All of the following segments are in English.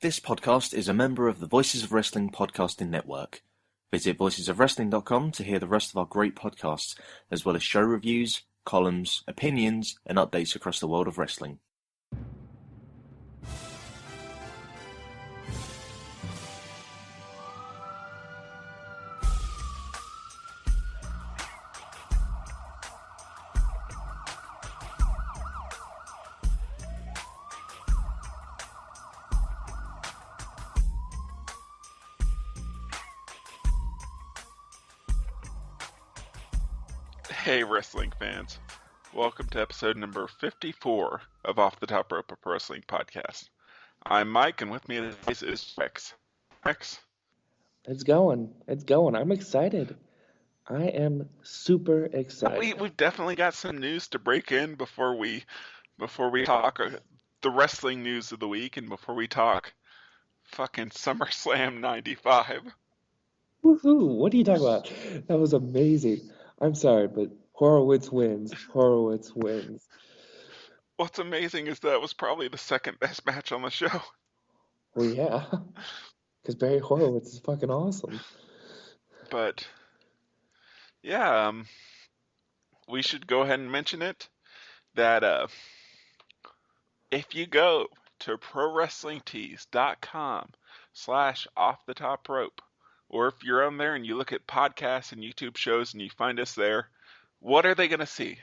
This podcast is a member of the Voices of Wrestling podcasting network. Visit voicesofwrestling.com to hear the rest of our great podcasts, as well as show reviews, columns, opinions, and updates across the world of wrestling. Hey wrestling fans, welcome to episode number 54 of Off the Top Rope, a Pro Wrestling Podcast. I'm Mike, and with me is Rex. Rex? It's going. I'm excited. I am super excited. We've definitely got some news to break in before we talk the wrestling news of the week, and before we talk fucking SummerSlam 95. Woohoo! What are you talking about? That was amazing. I'm sorry, but Horowitz wins. What's amazing is that was probably the second best match on the show. Well, yeah, because Barry Horowitz is fucking awesome. But yeah, we should go ahead and mention it that if you go to prowrestlingtees.com/offthetoprope, or if you're on there and you look at podcasts and YouTube shows and you find us there, what are they going to see?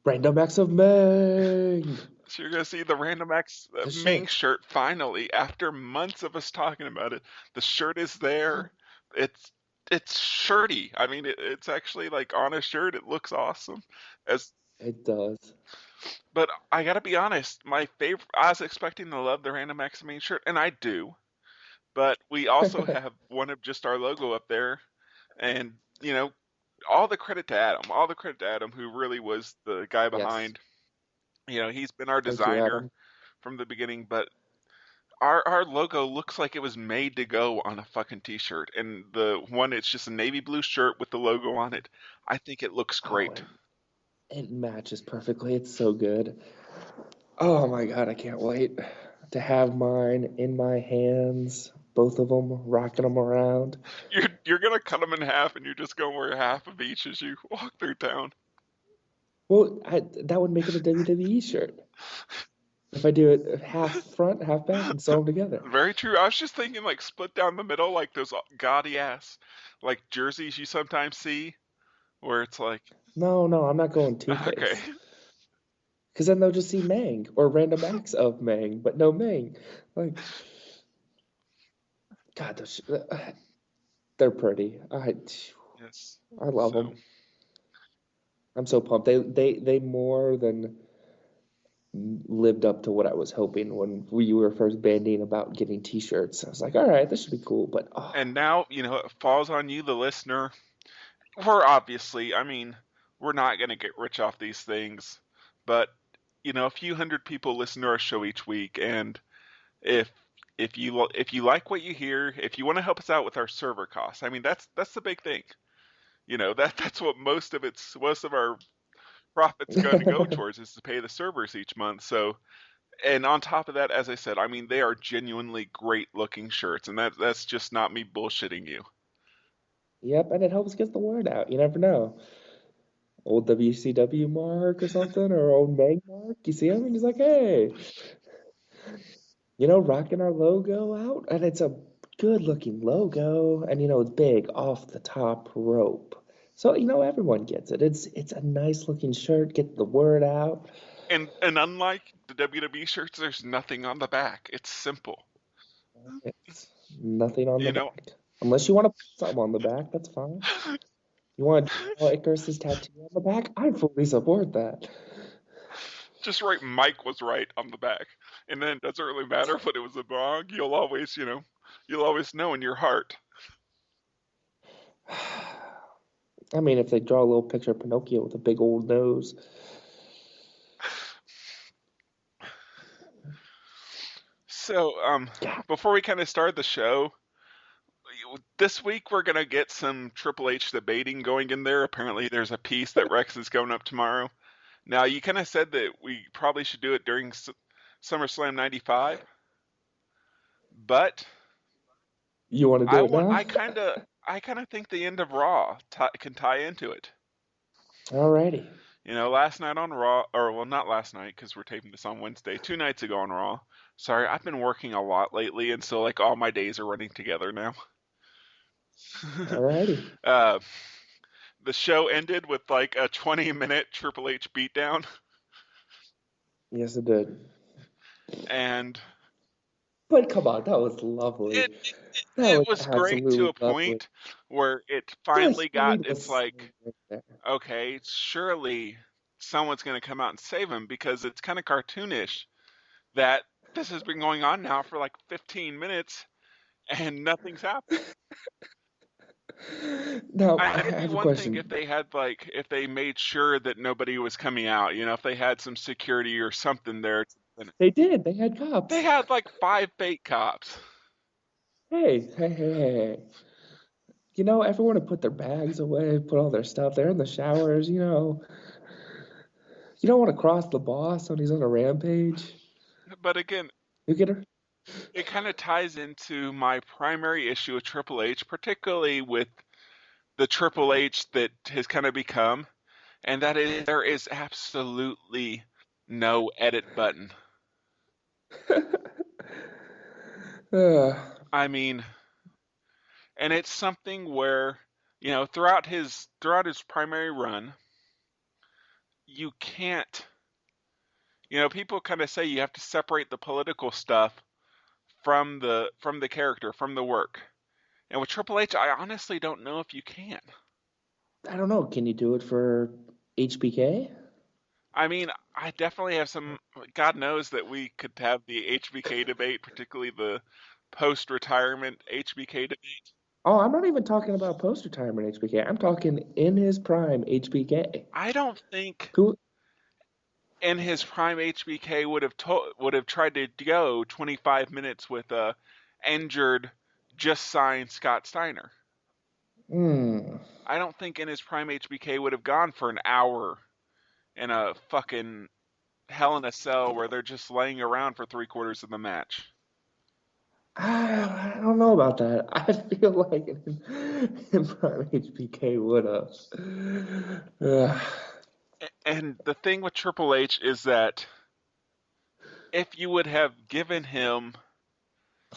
Random Acts of Meng. So you're going to see the Random Acts of Meng shirt finally, after months of us talking about it. The shirt is there. It's shirty. I mean, it's actually like on a shirt. It looks awesome. It does. But I gotta be honest, my favorite. I was expecting to love the Random Acts of Meng shirt, and I do. But we also have one of just our logo up there, and all the credit to Adam, who really was the guy behind. Yes. He's been our designer from the beginning, but our logo looks like it was made to go on a fucking t-shirt, and the one, it's just a navy blue shirt with the logo on it. I think it looks great. It matches perfectly. It's so good. Oh my god, I can't wait to have mine in my hands. Both of them, rocking them around. You're gonna cut them in half, and you're just gonna wear half of each as you walk through town. Well, that would make it a WWE shirt. If I do it half front, half back, and sew them together. Very true. I was just thinking, like, split down the middle, like those gaudy ass, like, jerseys you sometimes see, where it's like. No, I'm not going Two-Face. Okay. Because then they'll just see Meng or Random Acts of Meng, but no Meng. Like, God, they're pretty. Yes. I love them. I'm so pumped. They more than lived up to what I was hoping when we were first banding about getting T-shirts. I was like, all right, this should be cool. But and now it falls on you, the listener. We're not gonna get rich off these things, but a few hundred people listen to our show each week, and if you like what you hear, if you want to help us out with our server costs, that's the big thing. That's what most of our profits going to go towards, is to pay the servers each month. So, and on top of that, as I said, they are genuinely great looking shirts, and that's just not me bullshitting you. Yep, and it helps get the word out. You never know. Old WCW Mark or something, or old Meg Mark. You see him, and he's like, hey, rocking our logo out, and it's a good-looking logo, and it's big, off the top rope. So everyone gets it. It's a nice-looking shirt. Get the word out. And unlike the WWE shirts, there's nothing on the back. It's simple. It's nothing on the back, unless you want to put something on the back. That's fine. You want Icarus's tattoo on the back? I fully support that. Just write Mike was right on the back, and then it doesn't really matter if it was wrong. You'll always know in your heart. If they draw a little picture of Pinocchio with a big old nose. So, before we kind of start the show, this week we're going to get some Triple H debating going in there. Apparently there's a piece that Rex is going up tomorrow. Now, you kind of said that we probably should do it during SummerSlam 95. But You want to do it now? I kind of think the end of Raw can tie into it. Alrighty. Last night on Raw, or well, not last night because we're taping this on Wednesday. 2 nights ago on Raw. Sorry, I've been working a lot lately, and so like all my days are running together now. Alrighty. The show ended with like a 20-minute Triple H beatdown. Yes, it did. But come on, that was lovely. It was great to a point where it finally got, it's like, okay, surely someone's going to come out and save him, because it's kind of cartoonish that this has been going on now for like 15 minutes and nothing's happened. Now, I have have a one question. thing if they made sure that nobody was coming out, if they had some security or something there. They did. They had cops. They had like 5 fake cops. Hey. Everyone would put their bags away, put all their stuff. They're in the showers, You don't want to cross the boss when he's on a rampage. But again, you get her? It kind of ties into my primary issue with Triple H, particularly with the Triple H that has kind of become, and that is there is absolutely no edit button. I mean, and it's something where, throughout his primary run, you can't, people kind of say you have to separate the political stuff from the character, from the work. And with Triple H, I honestly don't know if you can. I don't know. Can you do it for HBK? I mean, I definitely have some. God knows that we could have the HBK debate, particularly the post-retirement HBK debate. Oh, I'm not even talking about post-retirement HBK. I'm talking in his prime HBK. I don't think in his prime HBK would have tried to go 25 minutes with a injured, just signed Scott Steiner. I don't think in his prime HBK would have gone for an hour in a fucking Hell in a Cell where they're just laying around for 3/4 of the match. I don't know about that. I feel like in prime HBK would have. And the thing with Triple H is that if you would have given him,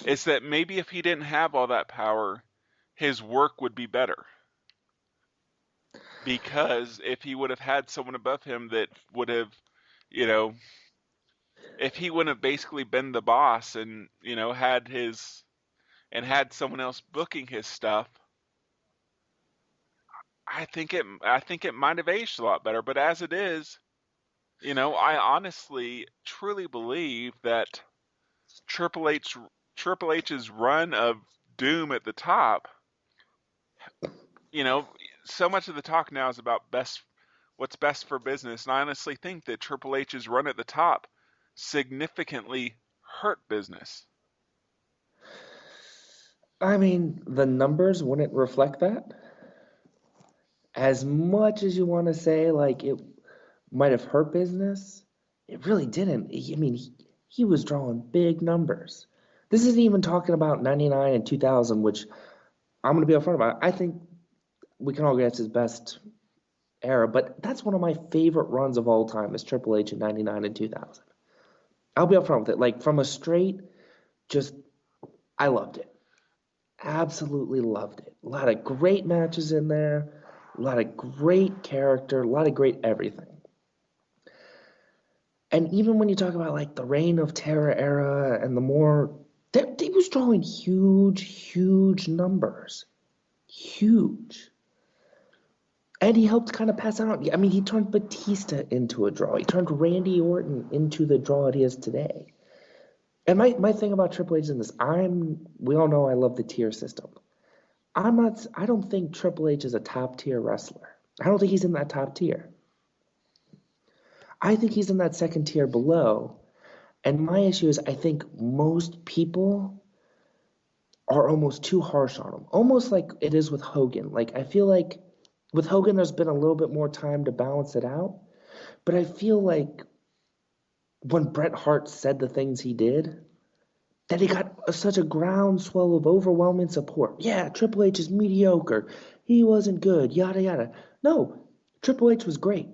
is that maybe if he didn't have all that power, his work would be better. Because if he would have had someone above him that would have, if he wouldn't have basically been the boss and, had someone else booking his stuff, I think it might have aged a lot better. But as it is, I honestly, truly believe that Triple H's run of doom at the top, so much of the talk now is about what's best for business, and I honestly think that Triple H's run at the top significantly hurt business. I mean, the numbers wouldn't reflect that. As much as you want to say, like, it might have hurt business, it really didn't. I mean, he was drawing big numbers. This isn't even talking about 99 and 2000, which I'm going to be upfront about. I think we can all agree that's his best era, but that's one of my favorite runs of all time is Triple H in 99 and 2000. I'll be upfront with it. Like, from a straight, I loved it. Absolutely loved it. A lot of great matches in there, a lot of great character, a lot of great everything. And even when you talk about like the Reign of Terror era and the more, he was drawing huge numbers. Huge. And he helped kind of pass out. I mean, he turned Batista into a draw. He turned Randy Orton into the draw it is today. And my thing about Triple H in this, we all know I love the tier system. I don't think Triple H is a top tier wrestler. I don't think he's in that top tier. I think he's in that second tier below. And my issue is I think most people are almost too harsh on him. Almost like it is with Hogan. Like, I feel like with Hogan, there's been a little bit more time to balance it out. But I feel like when Bret Hart said the things he did, that he got such a groundswell of overwhelming support. Yeah, Triple H is mediocre. He wasn't good, yada, yada. No, Triple H was great.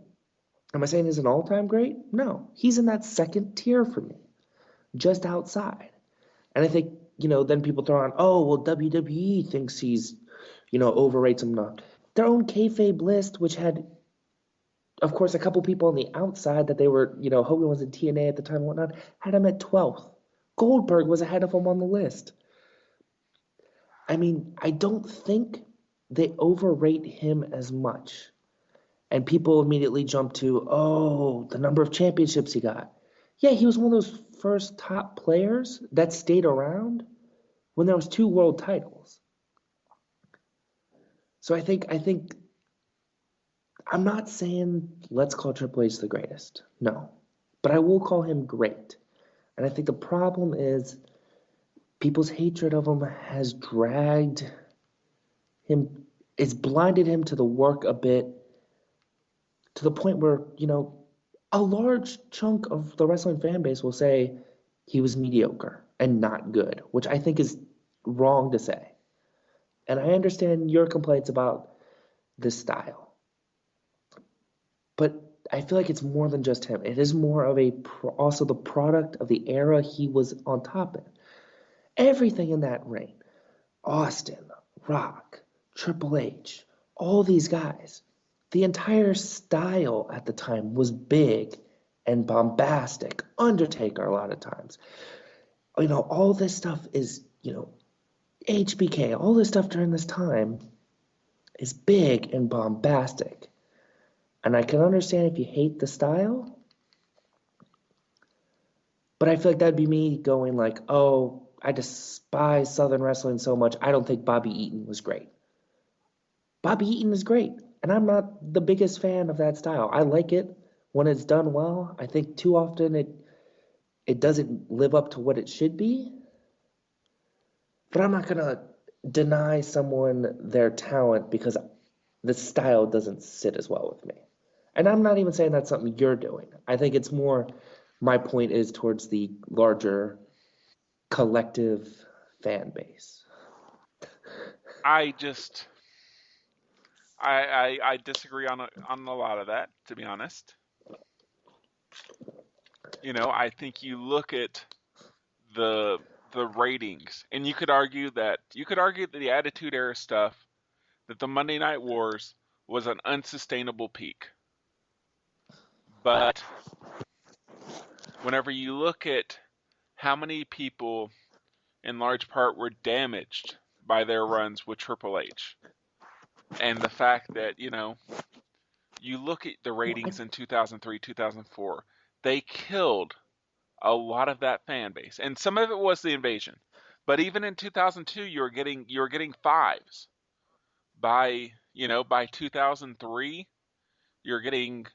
Am I saying he's an all-time great? No. He's in that second tier for me, just outside. And I think, then people throw on, oh, well, WWE thinks he's, overrates him not. Their own kayfabe list, which had, of course, a couple people on the outside that they were, Hogan was in TNA at the time and whatnot, had him at 12th. Goldberg was ahead of him on the list. I mean, I don't think they overrate him as much. And people immediately jump to, oh, the number of championships he got. Yeah, he was one of those first top players that stayed around when there was 2 world titles. So I think I'm not saying let's call Triple H the greatest. No. But I will call him great. And I think the problem is people's hatred of him has dragged him, it's blinded him to the work a bit, to the point where, a large chunk of the wrestling fan base will say he was mediocre and not good, which I think is wrong to say. And I understand your complaints about this style. But I feel like it's more than just him. It is more of also the product of the era he was on top of. Everything in that reign, Austin, Rock, Triple H, all these guys, the entire style at the time was big and bombastic. Undertaker a lot of times. All this stuff is, HBK, all this stuff during this time is big and bombastic. And I can understand if you hate the style, but I feel like that'd be me going like, oh, I despise Southern wrestling so much, I don't think Bobby Eaton was great. Bobby Eaton is great, and I'm not the biggest fan of that style. I like it when it's done well. I think too often it doesn't live up to what it should be. But I'm not going to deny someone their talent because the style doesn't sit as well with me. And I'm not even saying that's something you're doing. I think it's more, my point is towards the larger collective fan base. I disagree on a lot of that, to be honest. I think you look at the ratings, and you could argue that the Attitude Era stuff, that the Monday Night Wars was an unsustainable peak. But whenever you look at how many people, in large part, were damaged by their runs with Triple H, and the fact that, you look at the ratings in 2003, 2004, they killed a lot of that fan base, and some of it was the invasion. But even in 2002, you were getting fives. By 2003, you're getting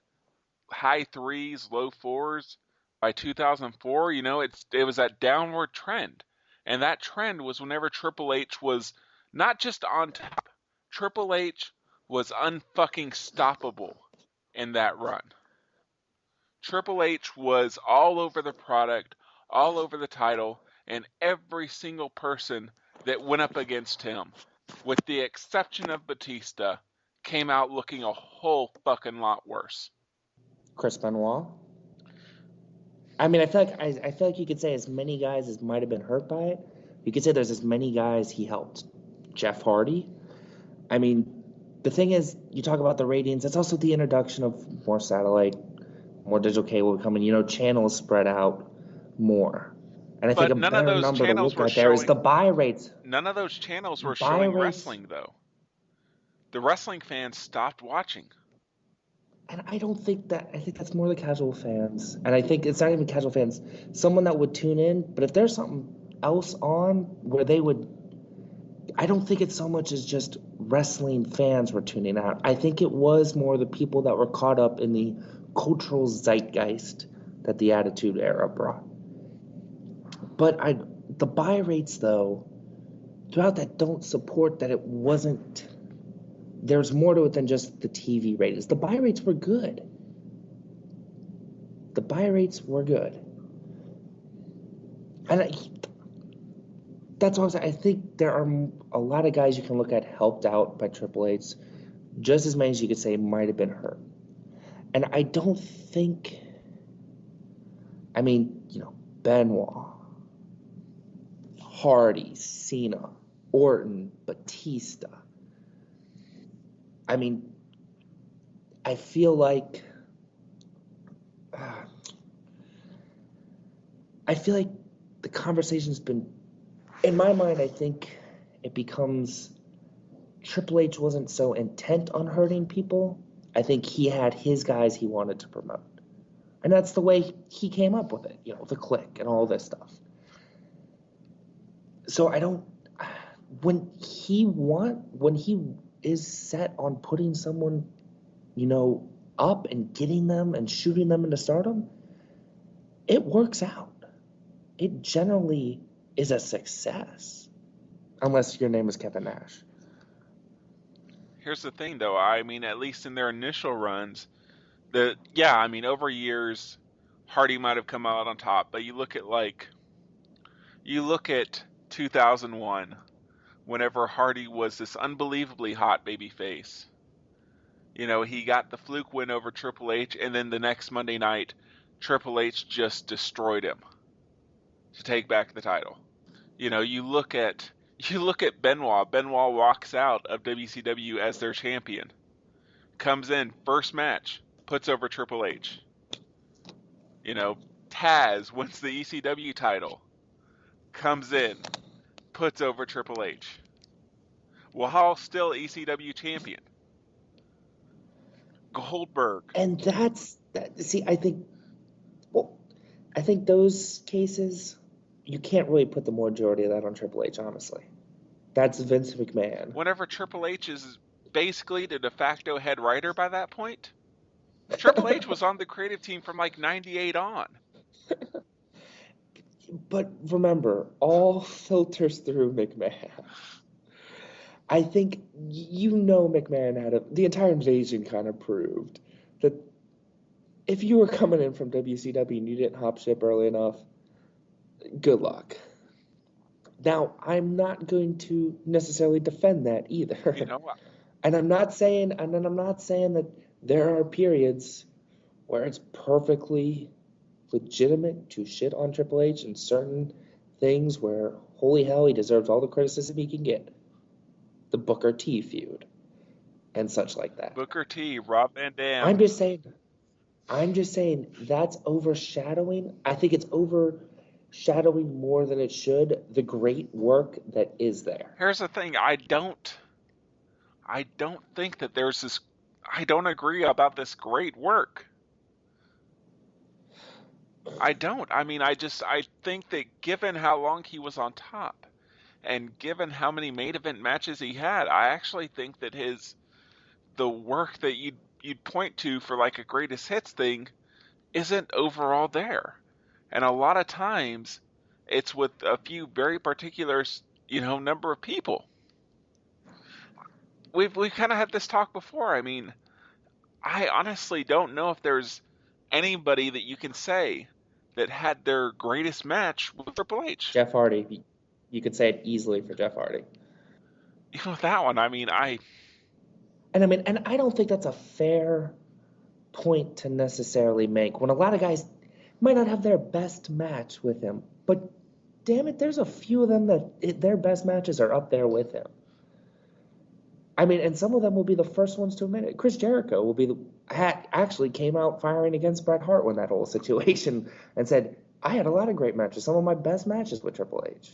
high threes, low fours. By 2004, it was that downward trend, and that trend was whenever Triple H was not just on top. Triple H was unfucking stoppable in that run. Triple H was all over the product, all over the title, and every single person that went up against him, with the exception of Batista, came out looking a whole fucking lot worse. Chris Benoit? I mean, I feel like you could say as many guys as might have been hurt by it. You could say there's as many guys he helped. Jeff Hardy. I mean, the thing is, you talk about the ratings. It's also the introduction of more satellite, more digital cable coming. Channels spread out more. And I think a better number to look at there is the buy rates. None of those channels were showing wrestling, though. The wrestling fans stopped watching. And I think that's more the casual fans. And I think it's not even casual fans. Someone that would tune in, but if there's something else on where they would, I don't think it's so much as just wrestling fans were tuning out. I think it was more the people that were caught up in the cultural zeitgeist that the Attitude Era brought. But the buy rates, though, throughout that don't support that it wasn't, there's more to it than just the TV ratings. The buy rates were good. And that's what I'm saying. I think there are a lot of guys you can look at helped out by Triple H, just as many as you could say might have been hurt. And I don't think, I mean, Benoit, Hardy, Cena, Orton, Batista. I mean, I feel like the conversation's been, in my mind, I think it becomes Triple H wasn't so intent on hurting people. I think he had his guys he wanted to promote. And that's the way he came up with it, the Click and all this stuff. So when he is set on putting someone, up and getting them and shooting them into stardom, it works out. It generally is a success, unless your name is Kevin Nash. Here's the thing, though. I mean, at least in their initial runs, over years, Hardy might have come out on top. But you look at 2001, whenever Hardy was this unbelievably hot baby face. He got the fluke win over Triple H, and then the next Monday night, Triple H just destroyed him to take back the title. You look at Benoit. Benoit walks out of WCW as their champion. Comes in, first match, puts over Triple H. Taz wins the ECW title. Comes in, puts over Triple H. While still ECW champion. Goldberg. And I think those cases, you can't really put the majority of that on Triple H, honestly. That's Vince McMahon. Whenever Triple H is basically the de facto head writer by that point, Triple H was on the creative team from like 98 on. But remember, all filters through McMahon. I think McMahon the entire invasion kind of proved that if you were coming in from WCW and you didn't hop ship early enough, good luck. Now, I'm not going to necessarily defend that either. And I'm not saying that there are periods where it's perfectly legitimate to shit on Triple H and certain things where, holy hell, he deserves all the criticism he can get. The Booker T feud and such like that. Booker T, Rob Van Dam. I'm just saying that's overshadowing. I think it's overshadowing more than it should the great work that is there. Here's the thing. I don't think that there's this. I don't agree about this great work. I don't. I mean, I think that given how long he was on top, and given how many main event matches he had, I actually think that the work that you'd point to for like a greatest hits thing isn't overall there. And a lot of times it's with a few very particular, number of people. We've kind of had this talk before. I mean, I honestly don't know if there's anybody that you can say that had their greatest match with Triple H. Jeff Hardy. You could say it easily for Jeff Hardy. That one, And I don't think that's a fair point to necessarily make when a lot of guys might not have their best match with him, but damn it, there's a few of them that their best matches are up there with him. And some of them will be the first ones to admit it. Chris Jericho actually came out firing against Bret Hart when that whole situation and said, I had a lot of great matches, some of my best matches with Triple H.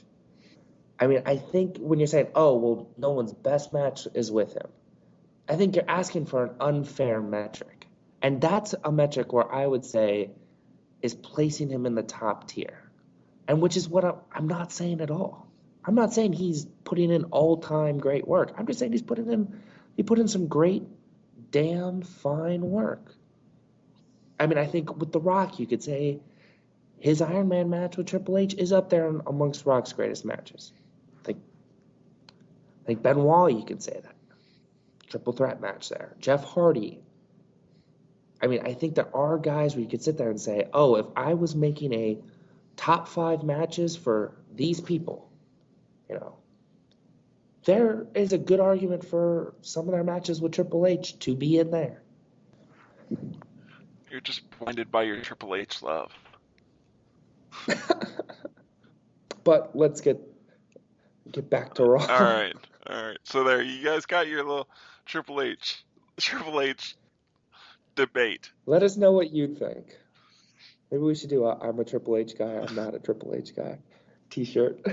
I think when you're saying, oh, well, no one's best match is with him, I think you're asking for an unfair metric. And that's a metric where I would say is placing him in the top tier. And which is what I'm not saying at all. I'm not saying he's putting in all-time great work. I'm just saying he put in some great, damn fine work. I think with The Rock, you could say his Iron Man match with Triple H is up there amongst Rock's greatest matches. Like Benoit, you could say that. Triple threat match there. Jeff Hardy. I think there are guys where you could sit there and say, oh, if I was making a top 5 matches for these people, there is a good argument for some of their matches with Triple H to be in there. You're just blinded by your Triple H love. But let's get back to Raw. All right. So there, you guys got your little Triple H debate. Let us know what you think. Maybe we should do a I'm a Triple H guy, I'm not a Triple H guy t-shirt.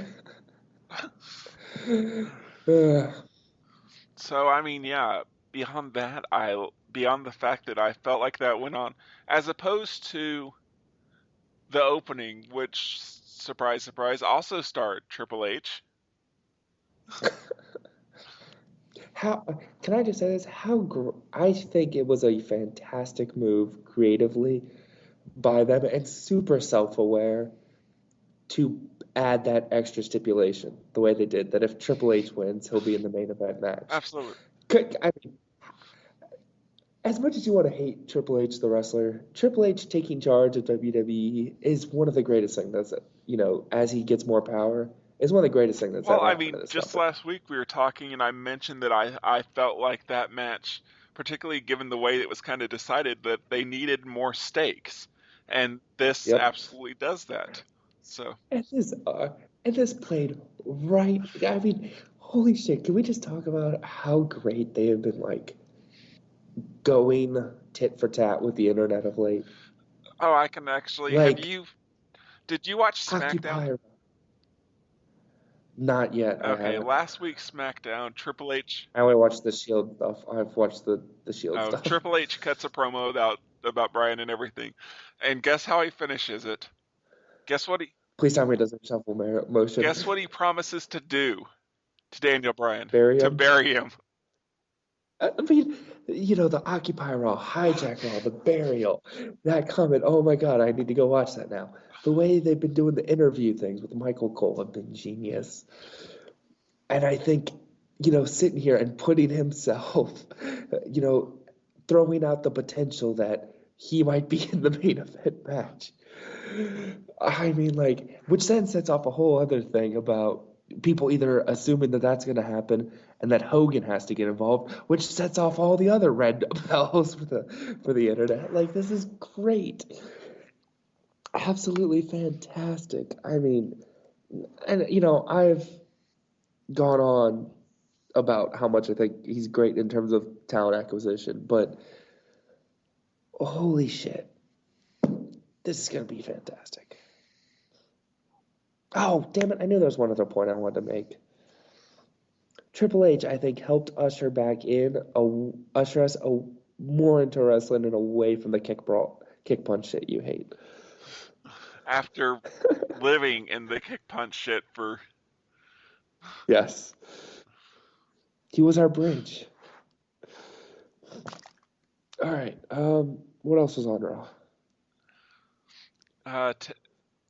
So, I mean, yeah, beyond the fact that I felt like that went on, as opposed to the opening, which, surprise, surprise, also starred Triple H. Can I just say this? I think it was a fantastic move creatively by them and super self-aware to add that extra stipulation the way they did, that if Triple H wins, he'll be in the main event match. Absolutely. I mean, as much as you want to hate Triple H, the wrestler, Triple H taking charge of WWE is one of the greatest things that's, as he gets more power, is one of the greatest things that's ever happened to this just company. last week we were talking and I mentioned that I felt like that match, particularly given the way it was kind of decided, that they needed more stakes. And this absolutely does that. So. And this played right. I mean, holy shit! Can we just talk about how great they have been, like, going tit for tat with the internet of late? Oh, I can actually. Like, did you watch SmackDown? Occupy. Not yet. Okay, last week's SmackDown, Triple H. I only watched the Shield stuff. I've watched the Shield stuff. Triple H cuts a promo about Bryan and everything, and guess how he finishes it? Guess what he? Please tell me he does a shuffle motion. Guess what he promises to do to Daniel Bryan? Bury him? To bury him. I mean, the Occupy Raw, Hijack Raw, the burial, that comment. Oh my God, I need to go watch that now. The way they've been doing the interview things with Michael Cole have been genius. And I think, sitting here and putting himself, throwing out the potential that he might be in the main event match. I mean, like, which then sets off a whole other thing about people either assuming that that's going to happen and that Hogan has to get involved, which sets off all the other red bells for the internet. Like, this is great. Absolutely fantastic. I mean, and I've gone on about how much I think he's great in terms of talent acquisition, but holy shit, this is going to be fantastic. Oh, damn it, I knew there was one other point I wanted to make. Triple H, I think, helped usher us more into wrestling and away from the kick punch shit you hate. After living in the kick punch shit for... Yes. He was our bridge. All right. What else was on Raw?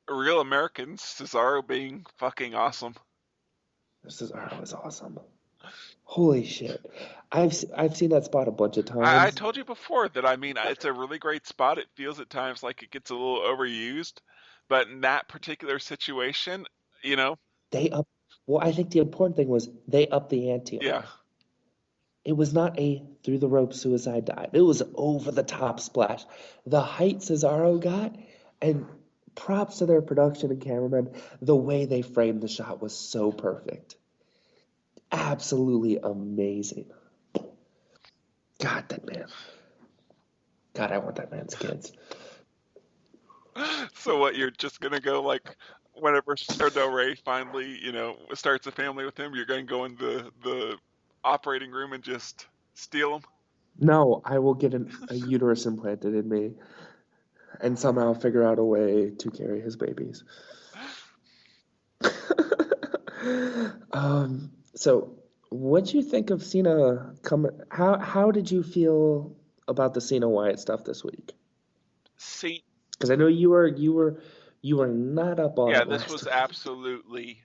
Real Americans, Cesaro being fucking awesome. Cesaro was awesome. Holy shit. I've seen that spot a bunch of times. I told you before that, I mean, it's a really great spot. It feels at times like it gets a little overused. But in that particular situation, I think the important thing was they upped the ante. Yeah. It was not a through the rope suicide dive. It was over the top splash. The height Cesaro got, and props to their production and cameramen, the way they framed the shot was so perfect. Absolutely amazing. God, that man. God, I want that man's kids. So what, you're just going to go, like, whenever Del Rey finally, starts a family with him, you're going to go in the operating room and just steal them? No, I will get a uterus implanted in me and somehow figure out a way to carry his babies. So what'd you think of Cena coming? How did you feel about the Cena Wyatt stuff this week? Because I know you were not up on it. Yeah, this was absolutely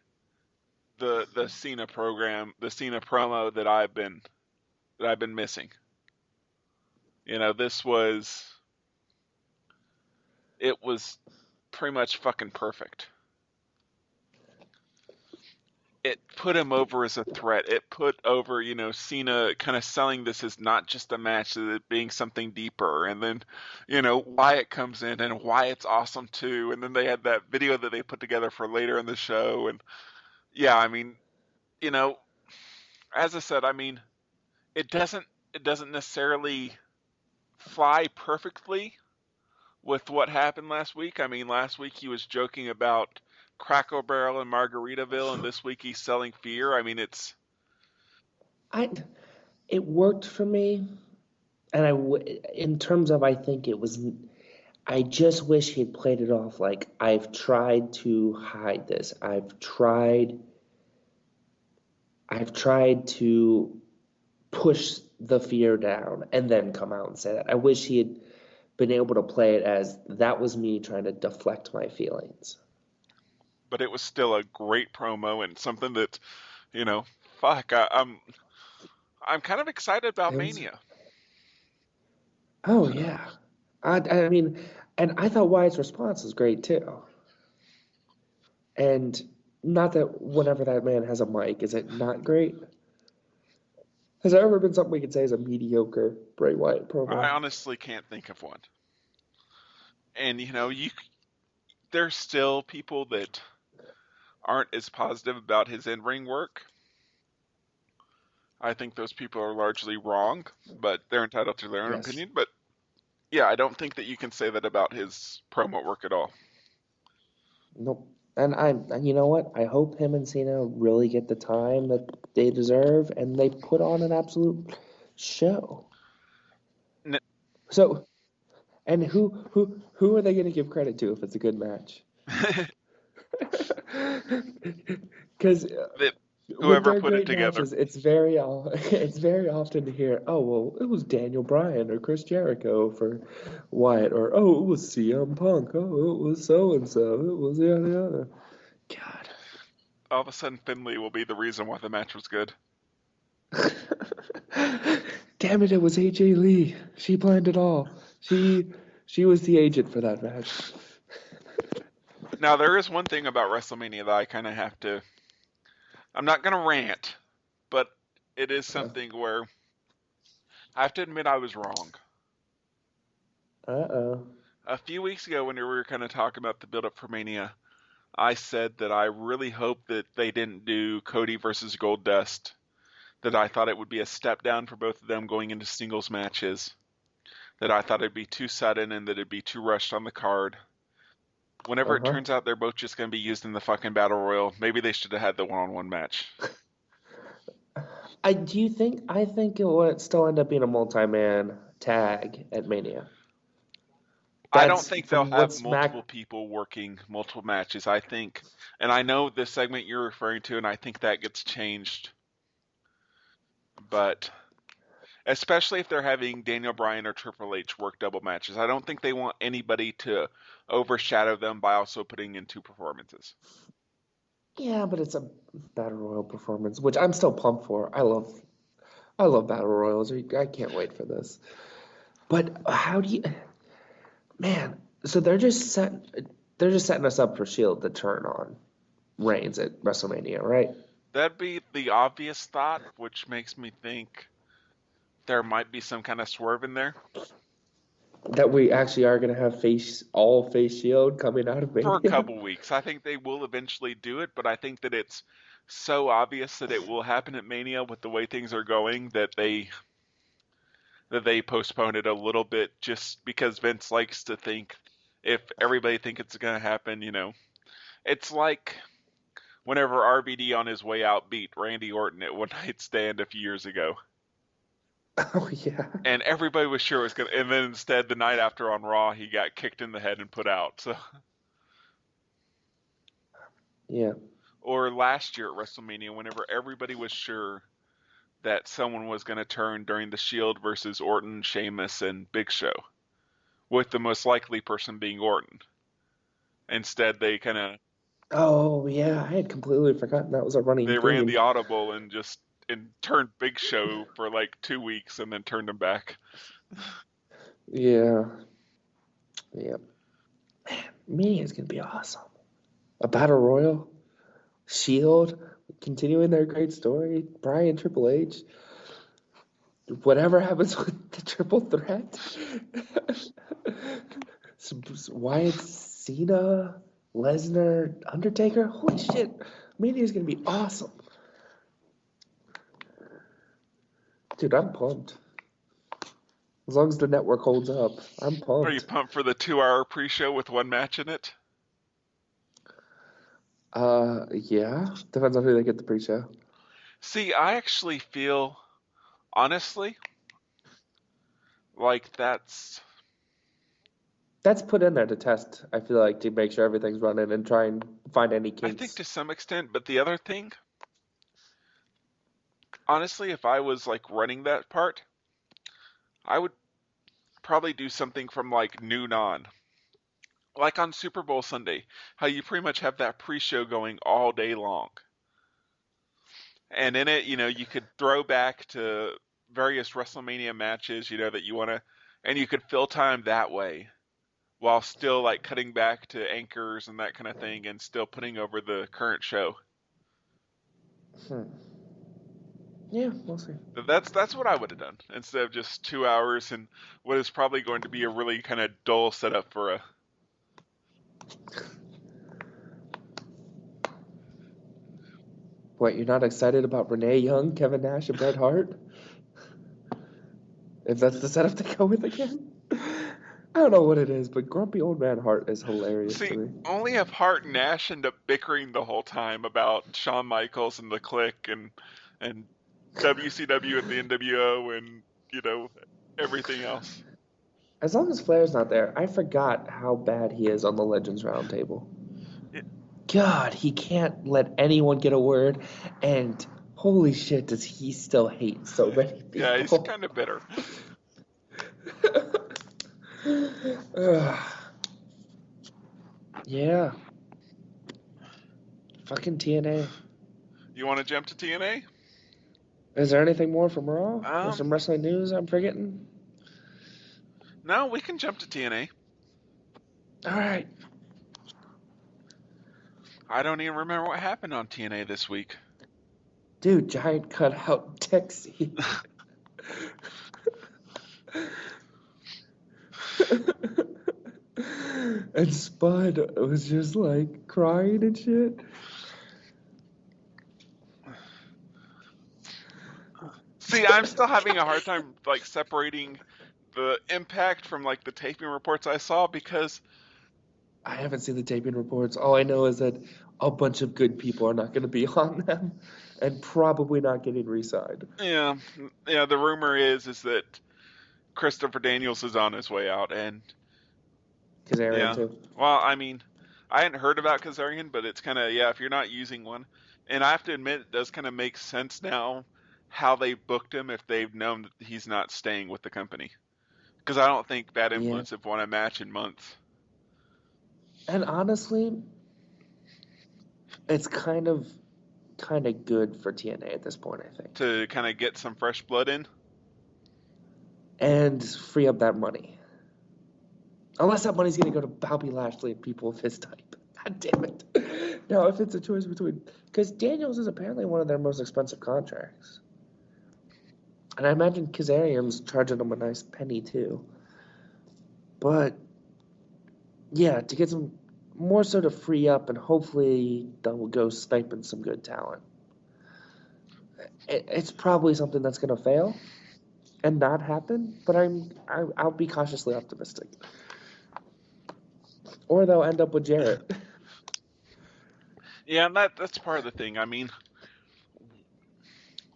the Cena program, the Cena promo that I've been missing. It was pretty much fucking perfect. it put him over as a threat. It put over, Cena kind of selling this as not just a match, as it being something deeper. And then, Wyatt comes in and Wyatt's awesome too. And then they had that video that they put together for later in the show. And yeah, I mean, you know, as I said, I mean, it doesn't it doesn't necessarily fly perfectly with what happened last week. I mean, last week he was joking about Cracker Barrel and Margaritaville, and this week he's selling fear. I mean, it's I it worked for me, and in terms of I think it was. I just wish he'd played it off like I've tried to hide this. I've tried to push the fear down and then come out and say that. I wish he had been able to play it as that was me trying to deflect my feelings. but it was still a great promo and something that, you know, fuck, I'm kind of excited about It was, Mania. oh yeah. I mean, and I thought Wyatt's response was great too. And not that whenever that man has a mic, is it not great? Has there ever been something we could say is a mediocre Bray Wyatt promo? I honestly can't think of one. And there's still people that aren't as positive about his in-ring work. I think those people are largely wrong, but they're entitled to their own Yes. opinion. But yeah, I don't think that you can say that about his promo work at all. Nope. And you know what? I hope him and Cena really get the time that they deserve, and they put on an absolute show. N- So, and who are they going to give credit to if it's a good match? Because that with whoever their put it great together. matches, it's very often to hear, oh well, it was Daniel Bryan or Chris Jericho for Wyatt, or oh it was CM Punk, oh it was so and so, it was yada yada. God. All of a sudden, Finley will be the reason why the match was good. Damn it was AJ Lee. She planned it all. She was the agent for that match. Now, there is one thing about WrestleMania that I kind of have to. I'm not going to rant, but it is something where I have to admit I was wrong. Uh-oh. A few weeks ago, when we were kind of talking about the build-up for Mania, I said that I really hope that they didn't do Cody versus Goldust. That I thought it would be a step down for both of them going into singles matches. That I thought it'd be too sudden and that it'd be too rushed on the card. Whenever it Uh-huh. turns out they're both just going to be used in the fucking Battle Royal, maybe they should have had the one-on-one match. I think it would still end up being a multi-man tag at Mania. I don't That's think they'll from have what's multiple people working multiple matches. I think, and I know the segment you're referring to, and I think that gets changed. But especially if they're having Daniel Bryan or Triple H work double matches, I don't think they want anybody to overshadow them by also putting in two performances. Yeah, but it's a battle royal performance, which I'm still pumped for. I love battle royals. I can't wait for this. But how do you, man? So they're just setting us up for Shield to turn on Reigns at WrestleMania, right? That'd be the obvious thought, which makes me think there might be some kind of swerve in there. That we actually are going to have all face Shield coming out of For a Mania. couple weeks. I think they will eventually do it, but I think that it's so obvious that it will happen at Mania with the way things are going that they postpone it a little bit just because Vince likes to think if everybody think it's going to happen, It's like whenever RVD on his way out beat Randy Orton at One Night Stand a few years ago. Oh yeah. And everybody was sure it was going to, and then instead the night after on Raw, he got kicked in the head and put out. So Yeah. or last year at WrestleMania, whenever everybody was sure that someone was going to turn during the Shield versus Orton, Sheamus, and Big Show, with the most likely person being Orton. Instead, they kind of Oh yeah, I had completely forgotten that was a running they ran theme. the audible and turned Big Show for like 2 weeks and then turned him back. Yeah. Yeah. Mania is gonna be awesome. A battle royal. Shield, continuing their great story. Bryan, Triple H. Whatever happens with the triple threat. Wyatt, Cena, Lesnar, Undertaker. Holy shit. Mania is going to be awesome. Dude, I'm pumped. As long as the network holds up, I'm pumped. Are you pumped for the 2-hour pre-show with one match in it? Yeah. Depends on who they get the pre-show. See, I actually feel, honestly, like that's put in there to test, I feel like, to make sure everything's running and try and find any kinks. I think to some extent, but the other thing, honestly, if I was like running that part, I would probably do something from like noon on. Like on Super Bowl Sunday, how you pretty much have that pre-show going all day long. And in it, you could throw back to various WrestleMania matches, that you want to, and you could fill time that way while still like cutting back to anchors and that kind of thing and still putting over the current show. Yeah, we'll see. That's what I would have done instead of just 2 hours and what is probably going to be a really kind of dull setup for a. What, you're not excited about Renee Young, Kevin Nash, and Bret Hart? If that's the setup to go with again? I don't know what it is, but grumpy old man Hart is hilarious to me. Only if Hart and Nash end up bickering the whole time about Shawn Michaels and the Clique and WCW and the NWO and, everything else. As long as Flair's not there, I forgot how bad he is on the Legends Roundtable. God, he can't let anyone get a word, and holy shit, does he still hate so many people. Yeah, he's kind of bitter. Yeah. Fucking TNA. You want to jump to TNA? Is there anything more from Raw? Or some wrestling news I'm forgetting? No, we can jump to TNA. All right. I don't even remember what happened on TNA this week. Dude, giant cutout Dixie. And Spud was just like crying and shit. See, I'm still having a hard time like separating the Impact from like the taping reports I saw because I haven't seen the taping reports. All I know is that a bunch of good people are not going to be on them and probably not getting re-signed. Yeah, the rumor is that Christopher Daniels is on his way out and Kazarian too. Well, I mean, I hadn't heard about Kazarian, but it's kind of, if you're not using one, and I have to admit, it does kind of make sense now how they booked him if they've known that he's not staying with the company. Because I don't think Bad Influence have won a match in months. And honestly, it's kind of good for TNA at this point, I think. To kind of get some fresh blood in? And free up that money. Unless that money's going to go to Bobby Lashley and people of his type. God damn it. Now, if it's a choice between... Because Daniels is apparently one of their most expensive contracts. And I imagine Kazarian's charging them a nice penny, too. But, yeah, to get some more so to free up, and hopefully they'll go sniping some good talent. It's probably something that's going to fail and not happen, but I'll be cautiously optimistic. Or they'll end up with Jarrett. Yeah, that's part of the thing. I mean,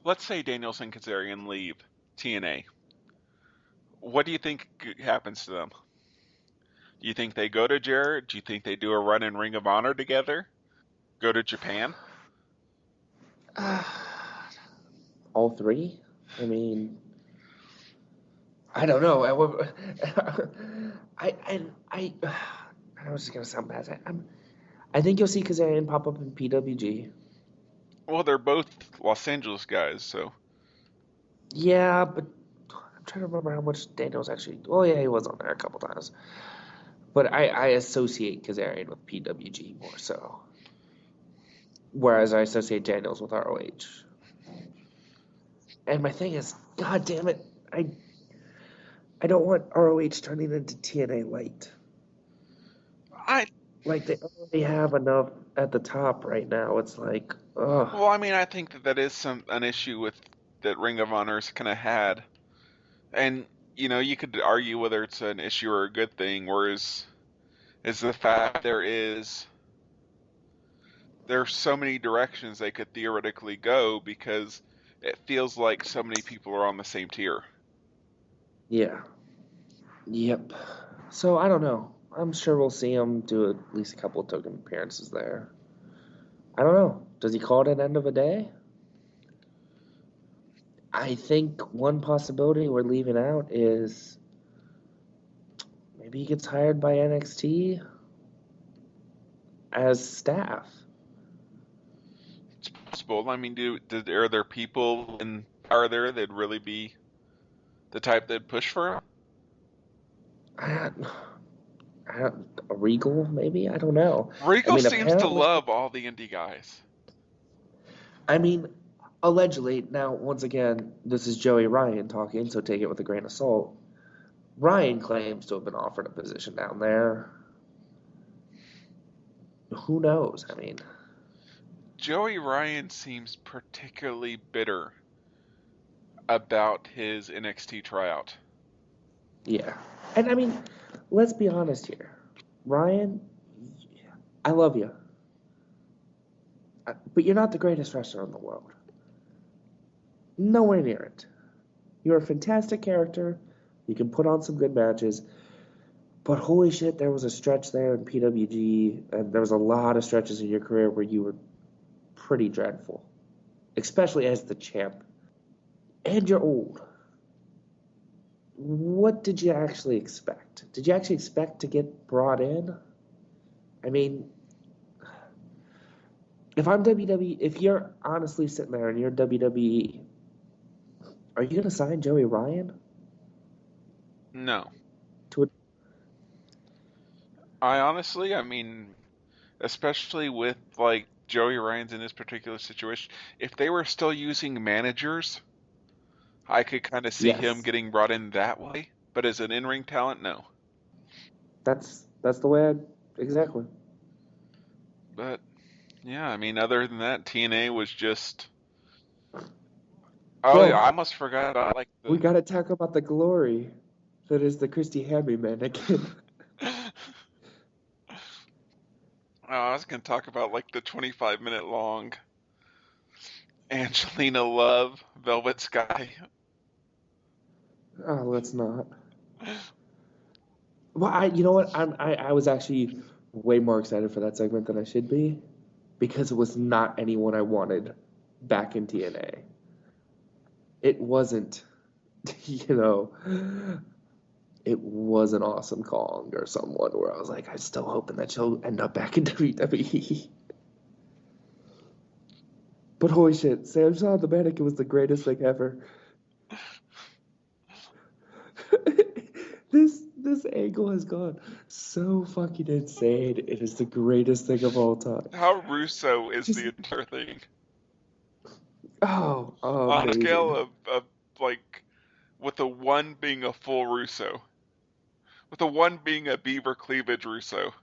let's say Daniels and Kazarian leave TNA. What do you think happens to them? Do you think they go to Jarrett? Do you think they do a run in Ring of Honor together? Go to Japan? All three? I mean, I don't know. I was just gonna sound bad. I think you'll see Kazarian pop up in PWG. Well, they're both Los Angeles guys, so. Yeah, but I'm trying to remember how much Daniels actually. Oh yeah, he was on there a couple times. But I associate Kazarian with PWG more so. whereas I associate Daniels with ROH. And my thing is, God damn it, I don't want ROH turning into TNA Light. Like, they already have enough at the top right now. It's like, ugh. Well, I mean, I think that is an issue with that Ring of Honor's kind of had, and you could argue whether it's an issue or a good thing. Whereas, is the fact there's so many directions they could theoretically go because it feels like so many people are on the same tier. Yeah. Yep. So, I don't know. I'm sure we'll see him do at least a couple of token appearances there. I don't know. Does he call it an end of a day? I think one possibility we're leaving out is maybe he gets hired by NXT as staff. It's possible. I mean, are there people in power there that'd really be the type that'd push for him? A Regal, maybe? I don't know. Regal seems to apparently, love all the indie guys. I mean, allegedly, now, once again, this is Joey Ryan talking, so take it with a grain of salt. Ryan claims to have been offered a position down there. Who knows? I mean, Joey Ryan seems particularly bitter about his NXT tryout. yeah. And I mean, let's be honest here. Ryan, I love you. But you're not the greatest wrestler in the world. Nowhere near it. You're a fantastic character. You can put on some good matches. But holy shit, there was a stretch there in PWG, and there was a lot of stretches in your career where you were pretty dreadful. Especially as the champ. And you're old. What did you actually expect? Did you actually expect to get brought in? I mean, if I'm WWE, if you're honestly sitting there and you're WWE, are you going to sign Joey Ryan? No. I mean, especially with like Joey Ryan's in this particular situation, if they were still using managers, I could kind of see him getting brought in that way. But as an in-ring talent, no. That's the way exactly. But yeah, I mean, other than that, TNA was just. Oh, yeah, I almost forgot about We got to talk about the glory that is the Christy Hemme mannequin. I was going to talk about the 25-minute long Angelina Love Velvet Sky. Oh, let's not. Well, you know what? I was actually way more excited for that segment than I should be because it was not anyone I wanted back in TNA. It wasn't, it was an Awesome Kong or someone where I was like, I'm still hoping that she'll end up back in WWE. But holy shit, Sam Shaw the mannequin was the greatest thing ever. This angle has gone so fucking insane. It is the greatest thing of all time. How Russo is the entire thing. Oh, on amazing. a scale of with the 1 being a full Russo, with the 1 being a beaver cleavage Russo.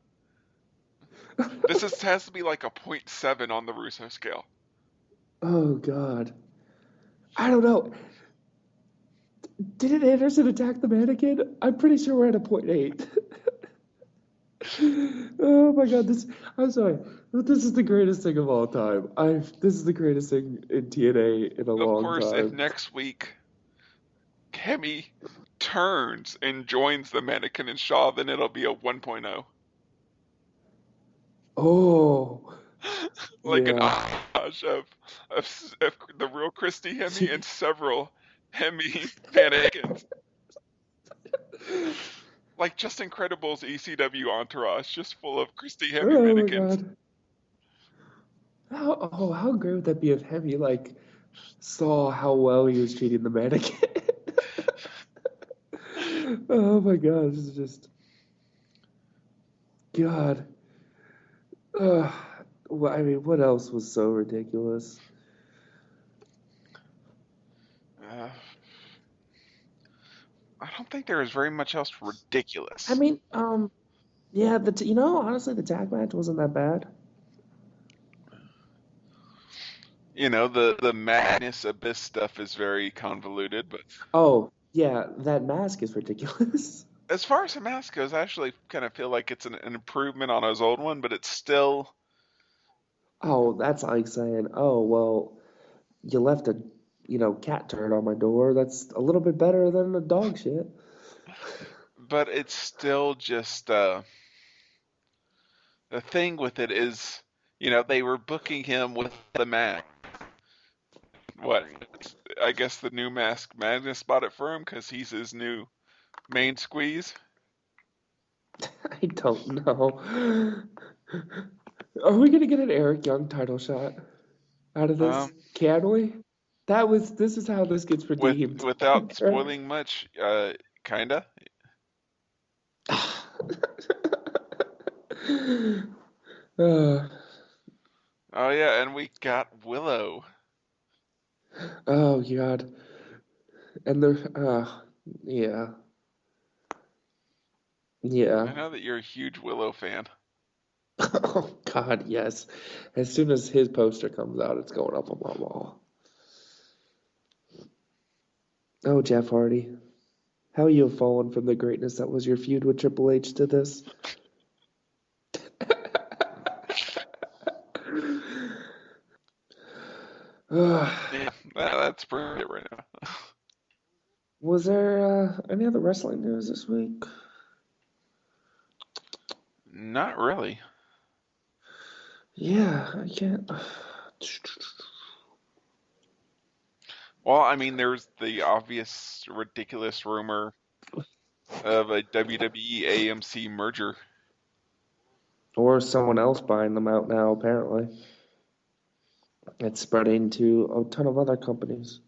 This has to be like a 0.7 on the Russo scale. Oh God, I don't know. Didn't Anderson attack the mannequin? I'm pretty sure we're at a 0.8. Oh my God, I'm sorry. This is the greatest thing of all time. This is the greatest thing in TNA in a long time. Of course, if next week Hemme turns and joins the mannequin and Shaw, then it'll be a 1.0. Oh. An homage of the real Christy Hemme and several Hemme mannequins. Like just Incredibles ECW entourage, just full of Christy Hemme mannequins. My God. How great would that be if Hemme saw how well he was treating the mannequin? Oh my God, this is just God. Well, I mean, what else was so ridiculous? I don't think there is very much else ridiculous. I mean, yeah, honestly, the tag match wasn't that bad. The Madness Abyss stuff is very convoluted, but Oh, yeah, that mask is ridiculous. as far as the mask goes, I actually kind of feel like it's an improvement on his old one, but it's still. Oh, that's like saying, oh, well, you left a, cat turd on my door. That's a little bit better than a dog shit. But it's still just the thing with it is, they were booking him with the mask. What? I guess the new mask Magnus bought it for him because he's his new main squeeze. I don't know. Are we gonna get an Eric Young title shot out of this? Can we? This is how this gets redeemed. Without spoiling much, kinda. Oh yeah, and we got Willow. Oh God. And yeah. Yeah. I know that you're a huge Willow fan. Oh God, yes. As soon as his poster comes out, it's going up on my wall. Oh, Jeff Hardy. How you have fallen from the greatness that was your feud with Triple H to this? Yeah, that's pretty right now. Was there any other wrestling news this week? Not really. Yeah, I can't. Well, I mean, there's the obvious ridiculous rumor of a WWE AMC merger. Or someone else buying them out now, apparently. It's spreading to a ton of other companies.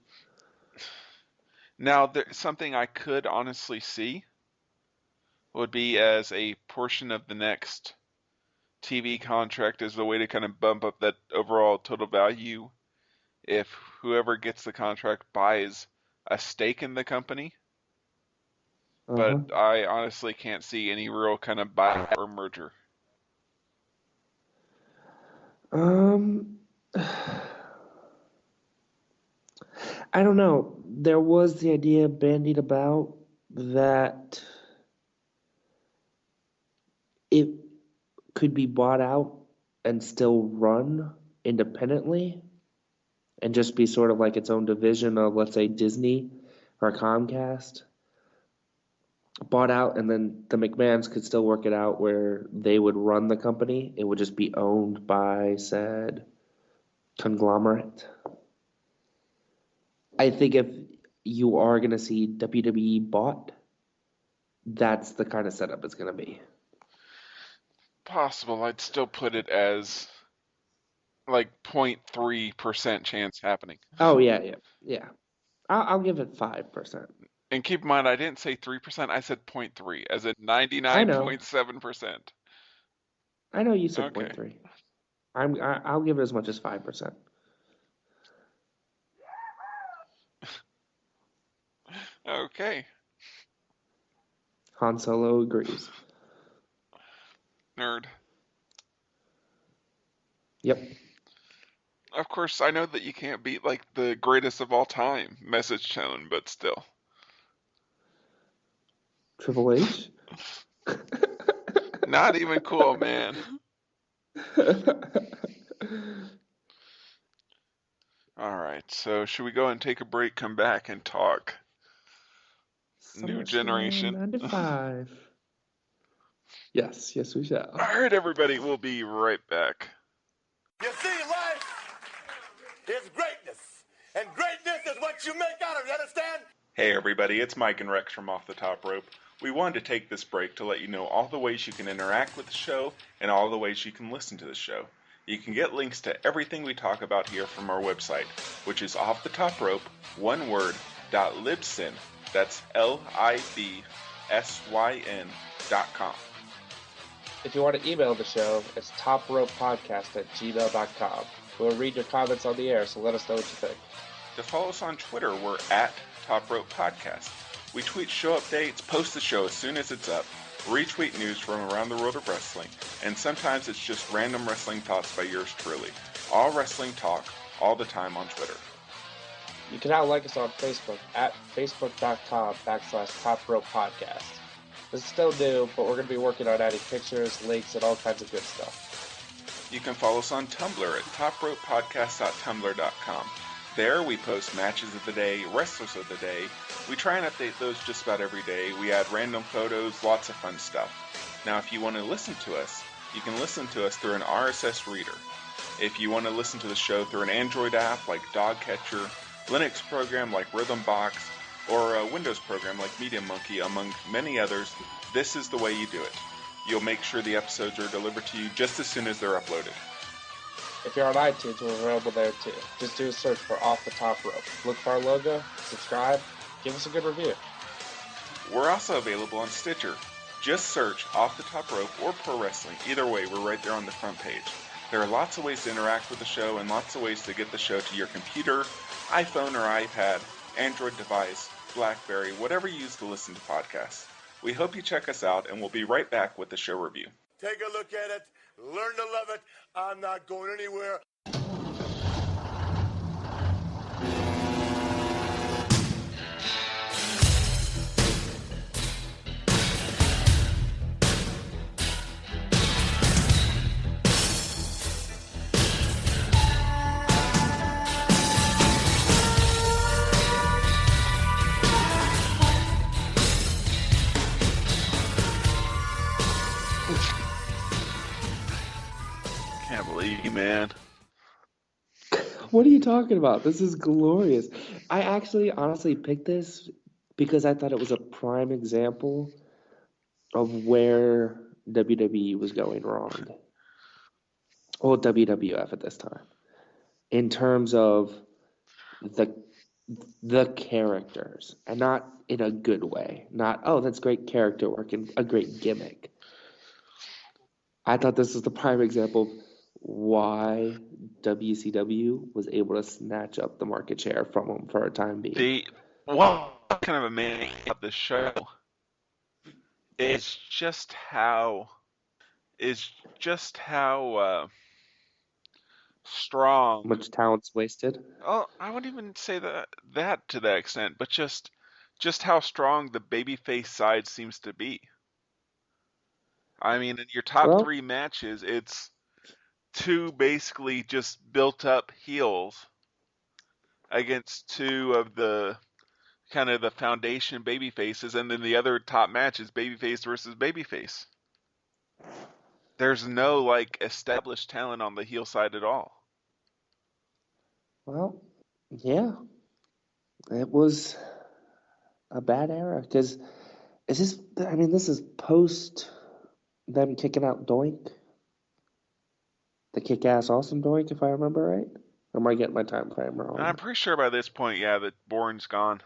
Now, something I could honestly see would be as a portion of the next TV contract as a way to kind of bump up that overall total value if whoever gets the contract buys a stake in the company. But I honestly can't see any real kind of buy or merger. I don't know. There was the idea bandied about that it could be bought out and still run independently and just be sort of like its own division of, let's say, Disney or Comcast. Bought out, and then the McMahons could still work it out where they would run the company. It would just be owned by said conglomerate. I think if you are going to see WWE bought, that's the kind of setup it's going to be. Possible. I'd still put it as like 0.3% chance happening. Oh, yeah. I'll give it 5%. And keep in mind, I didn't say 3%, I said 0.3, as in 99.7%. I know you said Okay. 0.3. I'll give it as much as 5%. Okay. Han Solo agrees. Nerd. Yep. Of course, I know that you can't beat like the greatest of all time message tone, but still. Triple H? Not even cool, man. Alright, so should we go and take a break, come back, and talk New Generation? 95. Yes, we shall. Alright, everybody, we'll be right back. You see, life is greatness, and greatness is what you make out of it, you understand? Hey everybody, it's Mike and Rex from Off the Top Rope. We wanted to take this break to let you know all the ways you can interact with the show and all the ways you can listen to the show. You can get links to everything we talk about here from our website, which is offthetoprope, one word, .libsyn, that's LIBSYN.com. If you want to email the show, it's topropepodcast@gmail.com. We'll read your comments on the air, so let us know what you think. To follow us on Twitter, we're at Top Rope Podcast. We tweet show updates, post the show as soon as it's up, retweet news from around the world of wrestling, and sometimes it's just random wrestling thoughts by yours truly. All wrestling talk, all the time on Twitter. You can now like us on Facebook at facebook.com/Top Rope Podcast. This is still new, but we're going to be working on adding pictures, links, and all kinds of good stuff. You can follow us on Tumblr at topropepodcast.tumblr.com. There we post matches of the day, wrestlers of the day. We try and update those just about every day. We add random photos, lots of fun stuff. Now, if you want to listen to us, you can listen to us through an RSS reader. If you want to listen to the show through an Android app like Dogcatcher, Linux program like Rhythmbox, or a Windows program like Media Monkey, among many others, this is the way you do it. You'll make sure the episodes are delivered to you just as soon as they're uploaded. If you're on iTunes, we're available there too. Just do a search for Off the Top Rope. Look for our logo, subscribe, give us a good review. We're also available on Stitcher. Just search Off the Top Rope or Pro Wrestling. Either way, we're right there on the front page. There are lots of ways to interact with the show and lots of ways to get the show to your computer, iPhone or iPad, Android device, BlackBerry, whatever you use to listen to podcasts. We hope you check us out, and we'll be right back with the show review. Take a look at it. Learn to love it. I'm not going anywhere. Can't believe you, man. What are you talking about? This is glorious. I actually honestly picked this because I thought it was a prime example of where WWE was going wrong. Well, WWF at this time. In terms of the characters, and not in a good way. Not, oh, that's great character work and a great gimmick. I thought this was the prime example of why WCW was able to snatch up the market share from them for a time being. What kind of amazing about this show is just how strong. Much talent's wasted. Oh, I wouldn't even say that to that extent, but just how strong the babyface side seems to be. I mean, in your top three matches, it's two basically just built up heels against two of the kind of the foundation babyfaces, and then the other top match is babyface versus babyface. There's no like established talent on the heel side at all. Well, yeah, it was a bad era because this is post them kicking out Doink, the kick-ass awesome Doink, if I remember right. Or am I getting my time frame wrong? I'm pretty sure by this point, yeah, that Bourne's gone.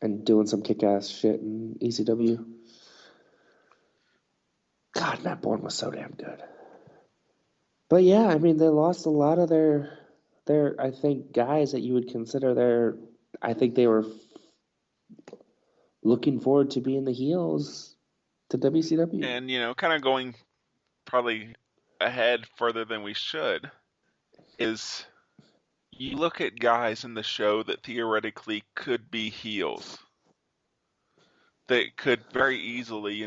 And doing some kick-ass shit in ECW. God, Matt Bourne was so damn good. But yeah, I mean, they lost a lot of their I think, guys that you would consider I think they were looking forward to being the heels to WCW. And, kind of going probably ahead further than we should, is you look at guys in the show that theoretically could be heels. That could very easily,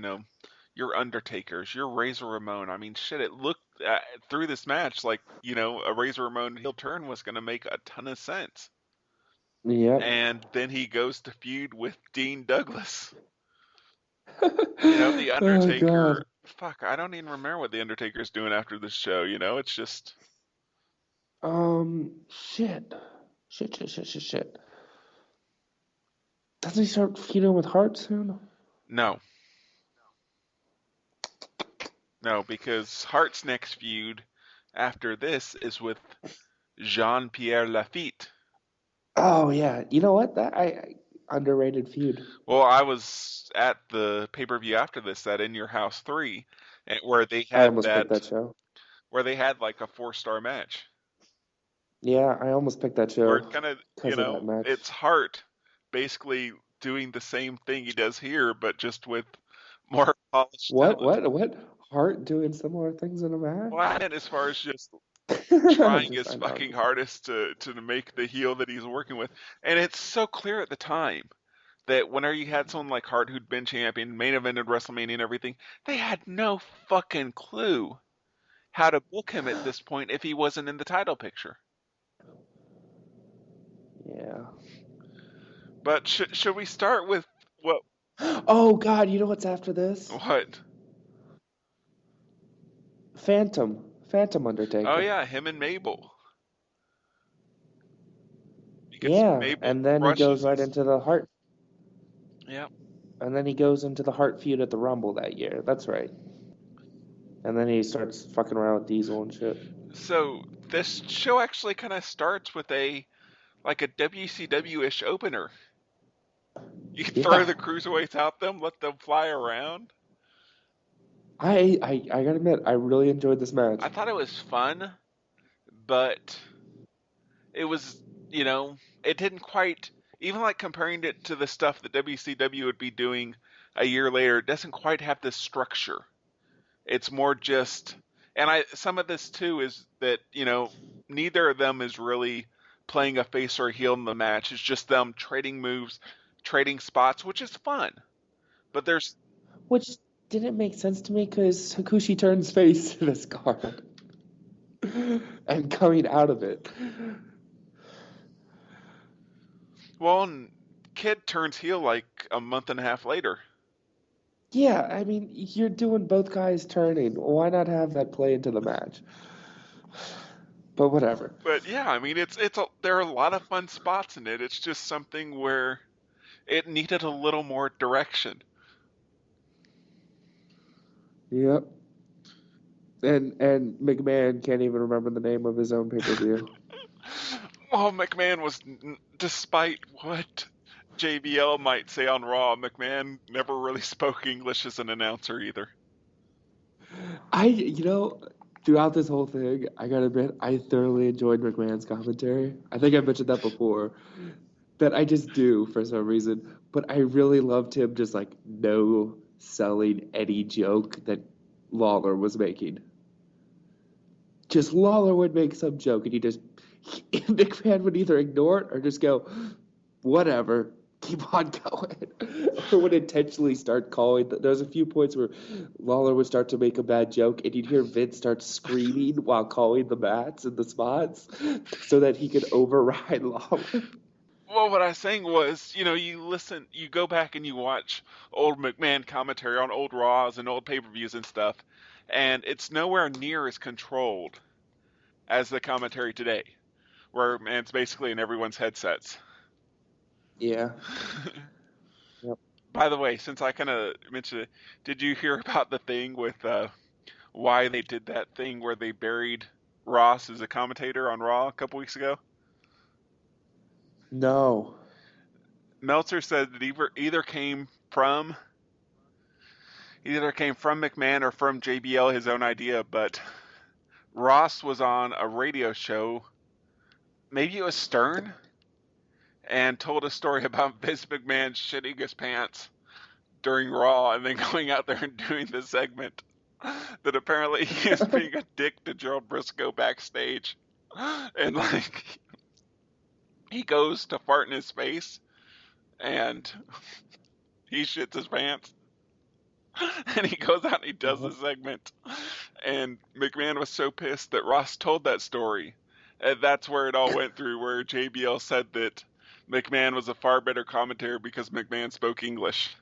your Undertakers, your Razor Ramon. I mean, shit, it looked through this match like, a Razor Ramon heel turn was going to make a ton of sense. Yeah. And then he goes to feud with Dean Douglas. The Undertaker. Oh, fuck, I don't even remember what the Undertaker's doing after this show. It's just. Shit. Doesn't he start feuding with Hart soon? No, because Hart's next feud after this is with Jean-Pierre Lafitte. Oh yeah, you know what? That underrated feud. Well, I was at the pay-per-view after this, that In Your House 3, where they I had almost picked that show. where they had like a 4-star match, Yeah, I almost picked that where show it kind of, because of that match. it's Hart basically doing the same thing he does here, but just with more polished talent. What? Hart doing similar things in a match? Well, I meant as far as just I'm trying just, his I know. fucking hardest to make the heel that he's working with, and it's so clear at the time that whenever you had someone like Hart who'd been champion, main evented WrestleMania and everything, they had no fucking clue how to book him at this point if he wasn't in the title picture. Yeah. But should we start with what? Oh God, you know what's after this? What? Phantom Undertaker. Oh yeah, him and Mabel. Because Yeah, Mabel and then he goes crushes right his. into the Hart, Yeah. and then he goes into the Hart feud at the Rumble that year. That's right. And then he starts fucking around with Diesel and shit. So this show actually kind of starts with a WCW-ish opener. You throw the cruiserweights out them, let them fly around. I gotta admit, I really enjoyed this match. I thought it was fun, but it was, it didn't quite, even like comparing it to the stuff that WCW would be doing a year later, it doesn't quite have this structure. It's more just, and some of this too is that, neither of them is really playing a face or a heel in the match. It's just them trading moves, trading spots, which is fun. But which didn't make sense to me because Hakushi turns face to this card and coming out of it. Well, and Kid turns heel like a month and a half later. Yeah, I mean, you're doing both guys turning. Why not have that play into the match? But whatever. But yeah, I mean, there are a lot of fun spots in it. It's just something where it needed a little more direction. Yep. And McMahon can't even remember the name of his own pay-per-view. Well, McMahon was, despite what JBL might say on Raw, McMahon never really spoke English as an announcer either. Throughout this whole thing, I gotta admit, I thoroughly enjoyed McMahon's commentary. I think I mentioned that before. That I just do for some reason. But I really loved him just like no selling any joke that Lawler was making. Just Lawler would make some joke and McMahon would either ignore it or just go, whatever, keep on going. Or would intentionally start calling. There's a few points where Lawler would start to make a bad joke and you'd hear Vince start screaming while calling the mats and the spots so that he could override Lawler. Well, what I was saying was, you go back and you watch old McMahon commentary on old Raws and old pay-per-views and stuff, and it's nowhere near as controlled as the commentary today, where it's basically in everyone's headsets. Yeah. Yep. By the way, since I kind of mentioned it, did you hear about the thing with why they did that thing where they buried Ross as a commentator on Raw a couple weeks ago? No. Meltzer said that either came from McMahon or from JBL, his own idea, but Ross was on a radio show, maybe it was Stern, and told a story about Vince McMahon shitting his pants during Raw and then going out there and doing the segment that apparently he is being a dick to Gerald Briscoe backstage. And he goes to fart in his face and he shits his pants. And he goes out and he does the segment. And McMahon was so pissed that Ross told that story. And that's where it all went through, where JBL said that McMahon was a far better commentator because McMahon spoke English.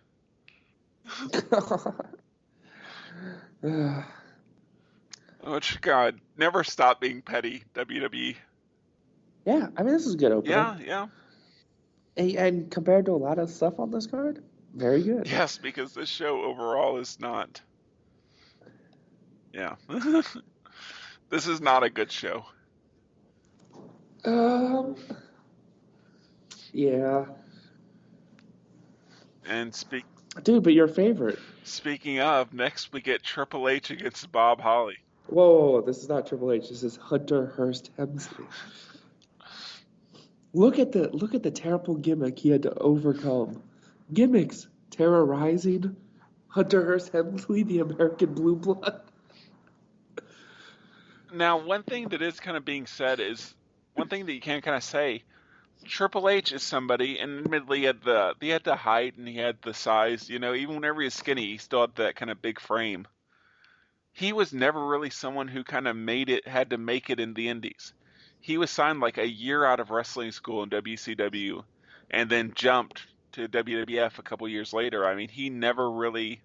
Which, God, never stop being petty, WWE. Yeah, I mean, this is a good opener. Yeah. And compared to a lot of stuff on this card, very good. Yes, because this show overall is not. Yeah. This is not a good show. Yeah. And Dude, but your favorite. speaking of, next we get Triple H against Bob Holly. Whoa, this is not Triple H. This is Hunter Hearst Helmsley. Look at the terrible gimmick he had to overcome. Gimmicks terrorizing Hunter Hearst Helmsley, the American Blue Blood. Now, one thing that is kind of being said is one thing that you can kind of say. Triple H is somebody, and admittedly, he had the height and he had the size. You know, even whenever he was skinny, he still had that kind of big frame. He was never really someone who kind of had to make it in the indies. He was signed like a year out of wrestling school in WCW, and then jumped to WWF a couple years later. I mean, he never really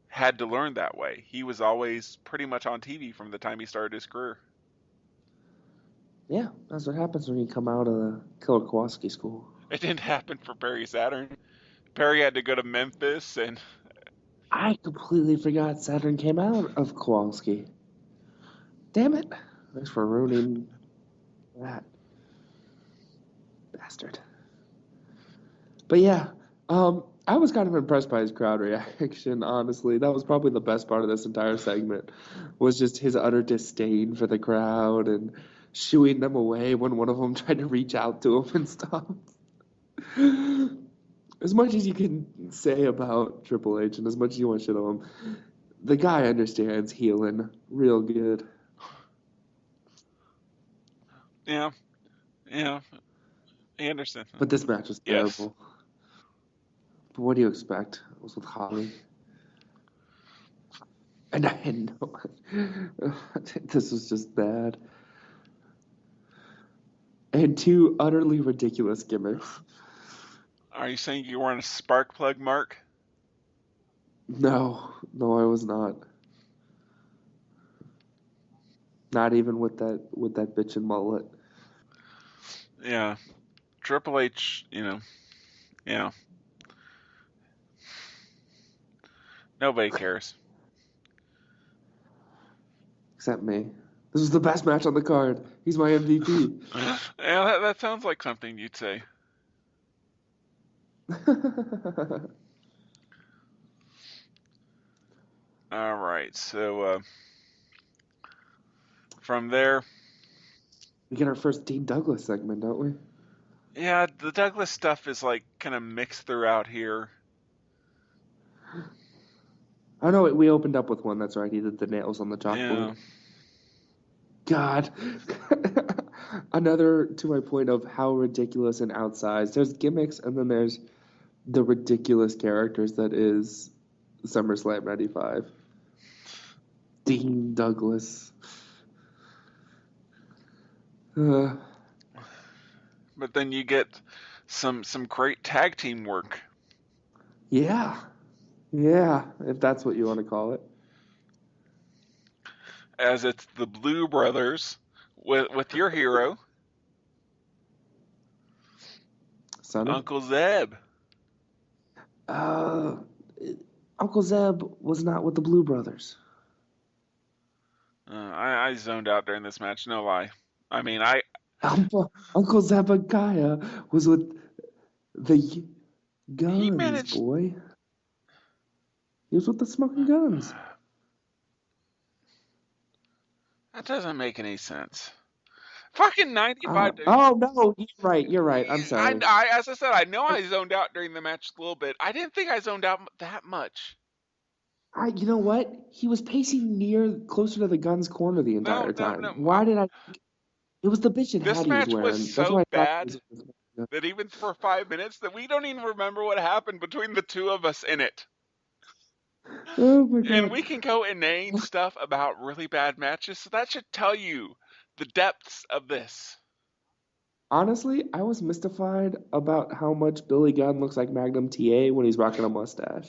had to learn that way. He was always pretty much on TV from the time he started his career. Yeah, that's what happens when you come out of the Killer Kowalski school. It didn't happen for Perry Saturn. Perry had to go to Memphis, and I completely forgot Saturn came out of Kowalski. Damn it. Thanks for ruining that. Bastard. But yeah, I was kind of impressed by his crowd reaction, honestly. That was probably the best part of this entire segment, was just his utter disdain for the crowd and shooing them away when one of them tried to reach out to him and stuff. As much as you can say about Triple H and as much as you want to shit on him, the guy understands healing real good. yeah, Anderson. But this match was Yes. terrible. But what do you expect? It was with Holly. And I had no this was just bad. And two utterly ridiculous gimmicks. Are you saying you weren't a spark plug, Mark? No, I was not. Not even with that bitchin' mullet. Yeah. Triple H, yeah. Nobody cares. Except me. This was the best match on the card. He's my MVP. Yeah, that sounds like something you'd say. All right, so from there, we get our first Dean Douglas segment, don't we? yeah, the Douglas stuff is like kind of mixed throughout here. Oh no, we opened up with one. That's right. He did the nails on the chalkboard. Yeah. God. Another to my point of how ridiculous and outsized. There's gimmicks, and then there's the ridiculous characters that is SummerSlam 95. Dean Douglas. But then you get some great tag team work. Yeah, if that's what you want to call it. As it's the Blue Brothers with your hero, Sonny? Uncle Zeb. Uncle Zeb was not with the Blue Brothers. I zoned out during this match, no lie. I mean, Uncle Zebekiah was with the Guns, boy. He was with the Smoking Guns. That doesn't make any sense. Fucking 95. Oh no, you're right. I'm sorry. As I said, I know I zoned out during the match a little bit. I didn't think I zoned out that much. You know what? He was pacing closer to the Guns corner the entire time. No. Why did I? It was the bitch and hat he was wearing. This match was so bad that even for 5 minutes that we don't even remember what happened between the two of us in it. Oh my God. And we can go inane stuff about really bad matches, so that should tell you the depths of this. Honestly, I was mystified about how much Billy Gunn looks like Magnum TA when he's rocking a mustache.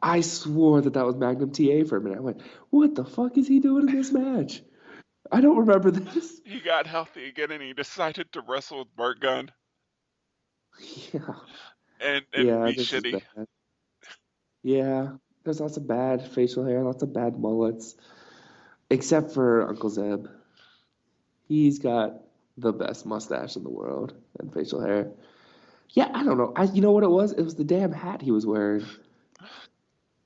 I swore that was Magnum TA for a minute. I went, what the fuck is he doing in this match? I don't remember this. He got healthy again and he decided to wrestle with Bart Gunn. Yeah. And yeah, be shitty. Yeah, there's lots of bad facial hair, lots of bad mullets. Except for Uncle Zeb. He's got the best mustache in the world and facial hair. Yeah, I don't know. You know what it was? It was the damn hat he was wearing.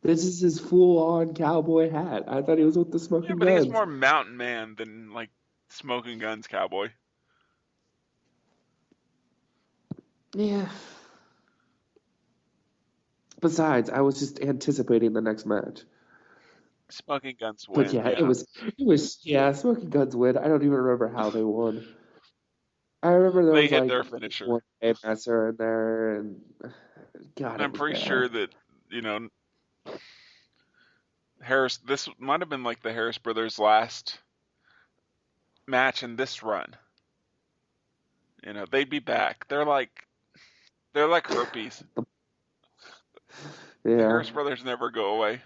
This is his full-on cowboy hat. I thought he was with the Yeah, smoking but he's guns. more mountain man than like smoking guns cowboy. Yeah. Besides, I was just anticipating the next match. Smoking guns But win. yeah, Yeah. yeah, smoking guns win. I don't even remember how they won. I remember there They was hit like their finisher. one Messer in there, and God, And it I'm was pretty bad. sure that, this might have been like the Harris brothers' last match in this run. They'd be back. They're like herpes. The Yeah, Harris brothers never go away. I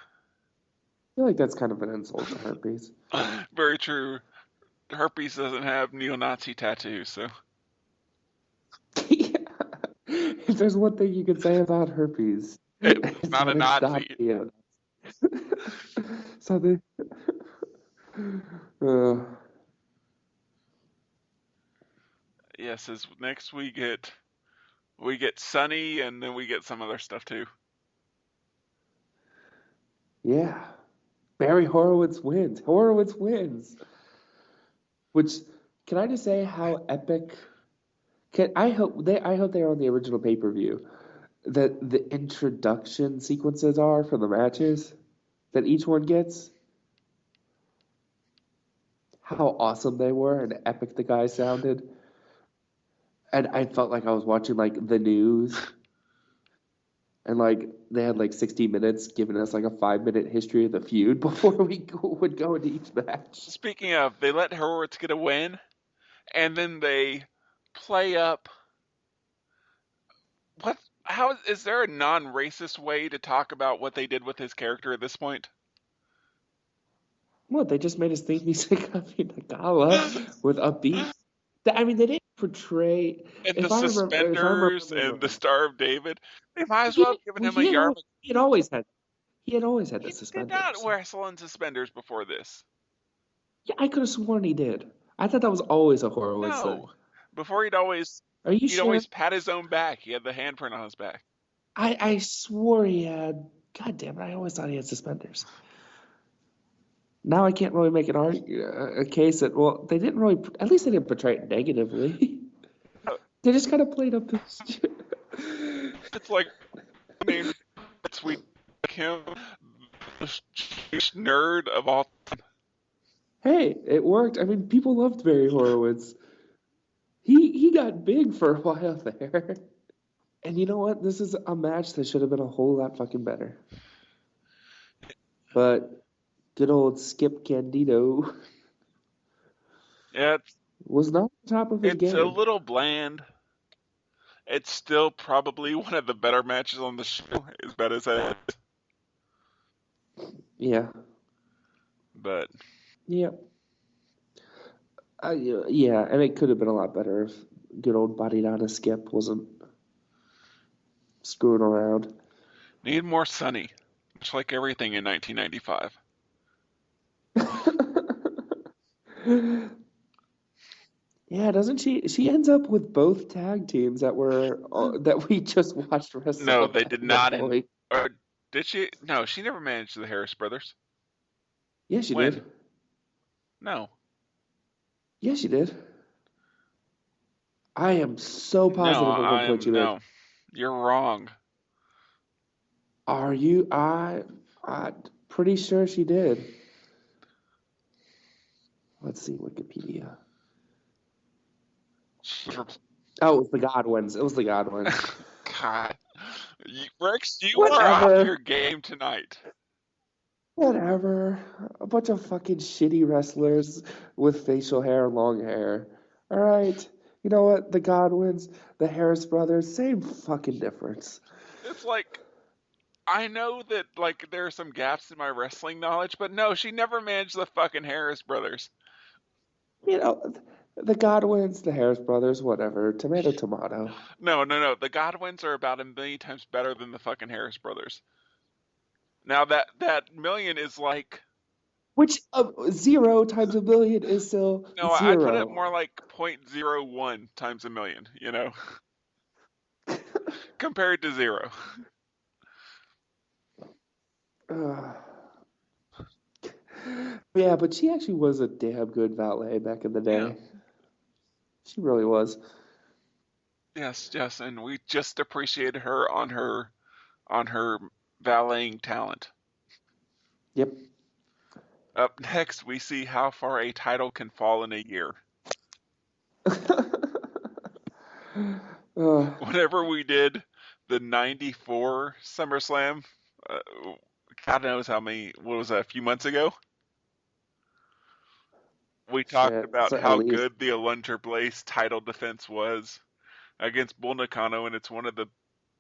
feel like that's kind of an insult to herpes. Very true. Herpes doesn't have neo-Nazi tattoos, so Yeah. If there's one thing you could say about herpes, it's it's not a that it's not Nazi. neo. So they, uh, Yes, as next we get Sunny, and then we get some other stuff too. yeah, Barry Horowitz wins. Horowitz wins. Which, can I just say how epic? I hope they are on the original pay-per-view. That the introduction sequences are for the matches that each one gets. How awesome they were and epic the guy sounded. And I felt like I was watching like the news. And like they had like 60 minutes giving us like a 5-minute history of the feud before we would go into each match. Speaking of, they let Horowitz get a win, and then they play up. What? How is there a non-racist way to talk about what they did with his character at this point? What, they just made us think he's like Kama with a beat? I mean, they didn't portray. And the If I'm suspenders remembering and the right, Star of David. They might as well have given him a yarmulke. he had always had. He had always had the He did not suspenders. wrestle in suspenders before this. Yeah, I could have sworn he did. I thought that was always a Horowitz thing. No. Before he'd always Are you sure? pat his own back. He had the handprint on his back. I swore he had. God damn it! I always thought he had suspenders. Now I can't really make a case that they didn't really. At least they didn't portray it negatively. They just kind of played up this. It's like named Sweet him, the nerd of all time. Hey, it worked. I mean, people loved Barry Horowitz. He got big for a while there. And you know what? This is a match that should have been a whole lot fucking better. But good old Skip Candido was not on top of his game. It's a little bland. It's still probably one of the better matches on the show, as bad as that is. Yeah. But. Yeah. Yeah, and it could have been a lot better if good old body down Skip wasn't screwing around. Need more Sunny, much like everything in 1995. Yeah, doesn't she? She ends up with both tag teams that we just watched wrestle. No, they did not. Or did she? No, she never managed the Harris brothers. Yeah, she did. No. Yeah, she did. I am so positive of the point you made. No, you're wrong. Are you? I'm pretty sure she did. Let's see Wikipedia. Oh, it was the Godwins. God. Rex, you are off your game tonight. Whatever. A bunch of fucking shitty wrestlers with facial hair and long hair. All right. You know what? The Godwins, the Harris brothers, same fucking difference. It's like, I know that like there are some gaps in my wrestling knowledge, but no, she never managed the fucking Harris brothers. You know, the Godwins, the Harris brothers, whatever. Tomato, tomato. No. The Godwins are about a million times better than the fucking Harris brothers. Now that million is like... Which 0 times a million is still 0. I put it more like 0.01 times a million, you know? compared to 0. Yeah, but she actually was a damn good valet back in the day. Yeah. She really was. Yes, and we just appreciated her on her valeting talent. Yep. Up next, we see how far a title can fall in a year. Whenever we did the '94 SummerSlam, God knows how many. What was that? A few months ago. We talked Shit, about so at how least. good the Alundra Blaze title defense was against Bull Nakano, and it's one of the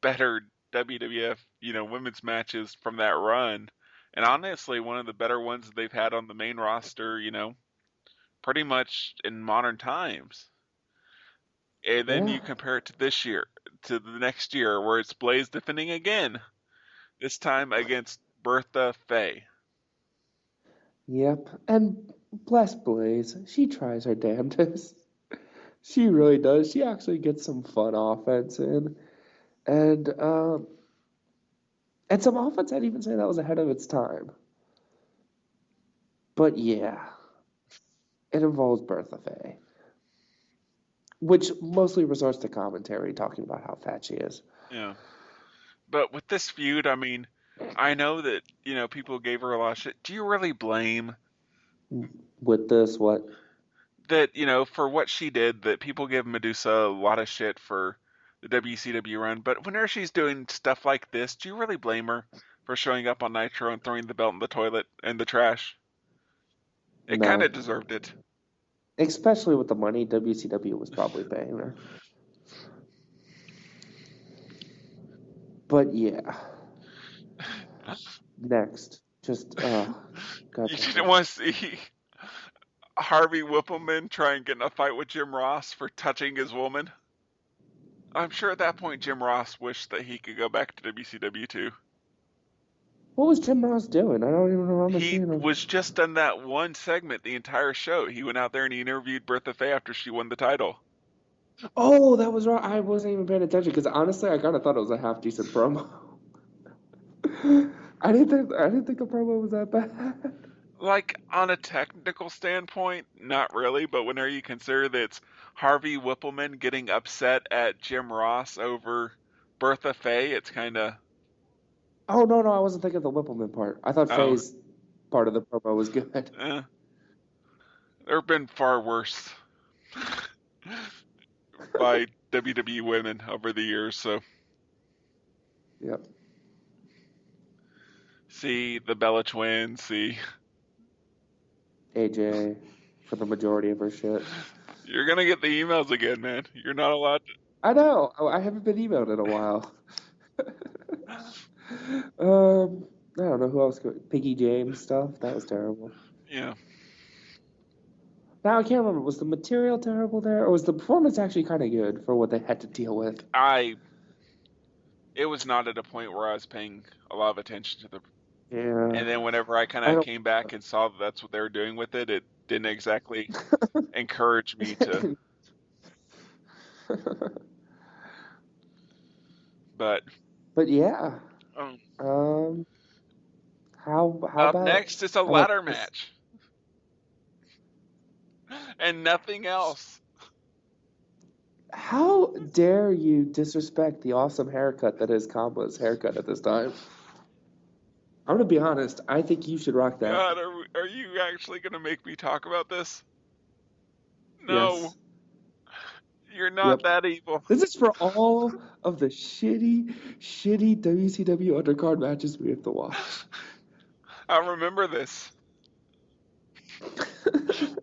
better WWF, women's matches from that run. And honestly, one of the better ones that they've had on the main roster, pretty much in modern times. And then Yeah. you compare it to this year, to the next year, where it's Blaze defending again, this time against Bertha Faye. Yep. And bless Blaze. She tries her damnedest. She really does. She actually gets some fun offense in. And some offense I'd even say that was ahead of its time. But yeah, it involves Bertha Faye, which mostly resorts to commentary talking about how fat she is. Yeah. But with this feud, I mean, I know that, people gave her a lot of shit. Do you really blame With this, what? that, for what she did, that people give Medusa a lot of shit for the WCW run, but whenever she's doing stuff like this, do you really blame her for showing up on Nitro and throwing the belt in the toilet and the trash? It kind No. of deserved it. Especially with the money WCW was probably paying her. But yeah. Next. Just, God You damn didn't it. want to see Harvey Whippleman try and get in a fight with Jim Ross for touching his woman? I'm sure at that point Jim Ross wished that he could go back to WCW too. What was Jim Ross doing? I don't even remember He seeing him. was just on that one segment the entire show. He went out there and he interviewed Bertha Faye after she won the title. Oh, that was right. I wasn't even paying attention because honestly, I kind of thought it was a half decent promo. I didn't think the promo was that bad. Like, on a technical standpoint, not really, but whenever you consider that it's Harvey Whippleman getting upset at Jim Ross over Bertha Faye, it's kind of... Oh no, I wasn't thinking of the Whippleman part. I thought Oh, Faye's part of the promo was good. there have been far worse by WWE women over the years, so... Yep. See the Bella Twins, see... AJ for the majority of her shit. You're gonna get the emails again, man. You're not allowed to... I know. I haven't been emailed in a while. I don't know who else. Piggy James stuff. That was terrible. Yeah. Now I can't remember. Was the material terrible there, or was the performance actually kind of good for what they had to deal with? It was not at a point where I was paying a lot of attention to the... Yeah. And then whenever I kind of came back and saw that that's what they were doing with it, it didn't exactly encourage me to... But yeah. How up about next is a ladder match. And nothing else. How dare you disrespect the awesome haircut that is Kama's haircut at this time? I'm gonna be honest. I think you should rock that. God, are you actually gonna make me talk about this? No. Yes. You're not that evil. This is for all of the shitty WCW undercard matches we have to watch. I remember this.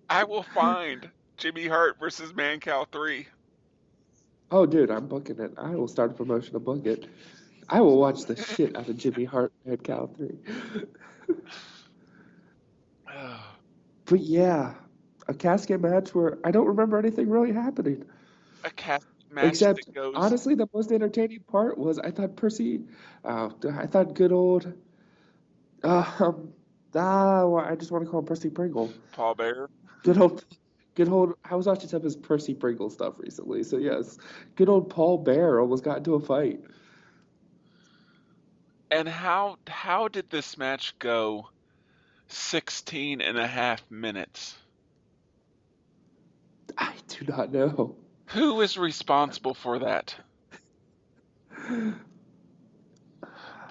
I will find Jimmy Hart versus Mancow 3. Oh, dude, I'm booking it. I will start a promotion to book it. I will watch the shit out of Jimmy Hart Mancow 3. But yeah, a casket match where I don't remember anything really happening. A casket match Except, that goes... honestly, the most entertaining part was I thought good old... I just want to call him Percy Pringle. Paul Bearer. Good old... I was watching some of his Percy Pringle stuff recently, so yes. Good old Paul Bearer almost got into a fight. And how did this match go 16 and a half minutes? I do not know. Who is responsible for that?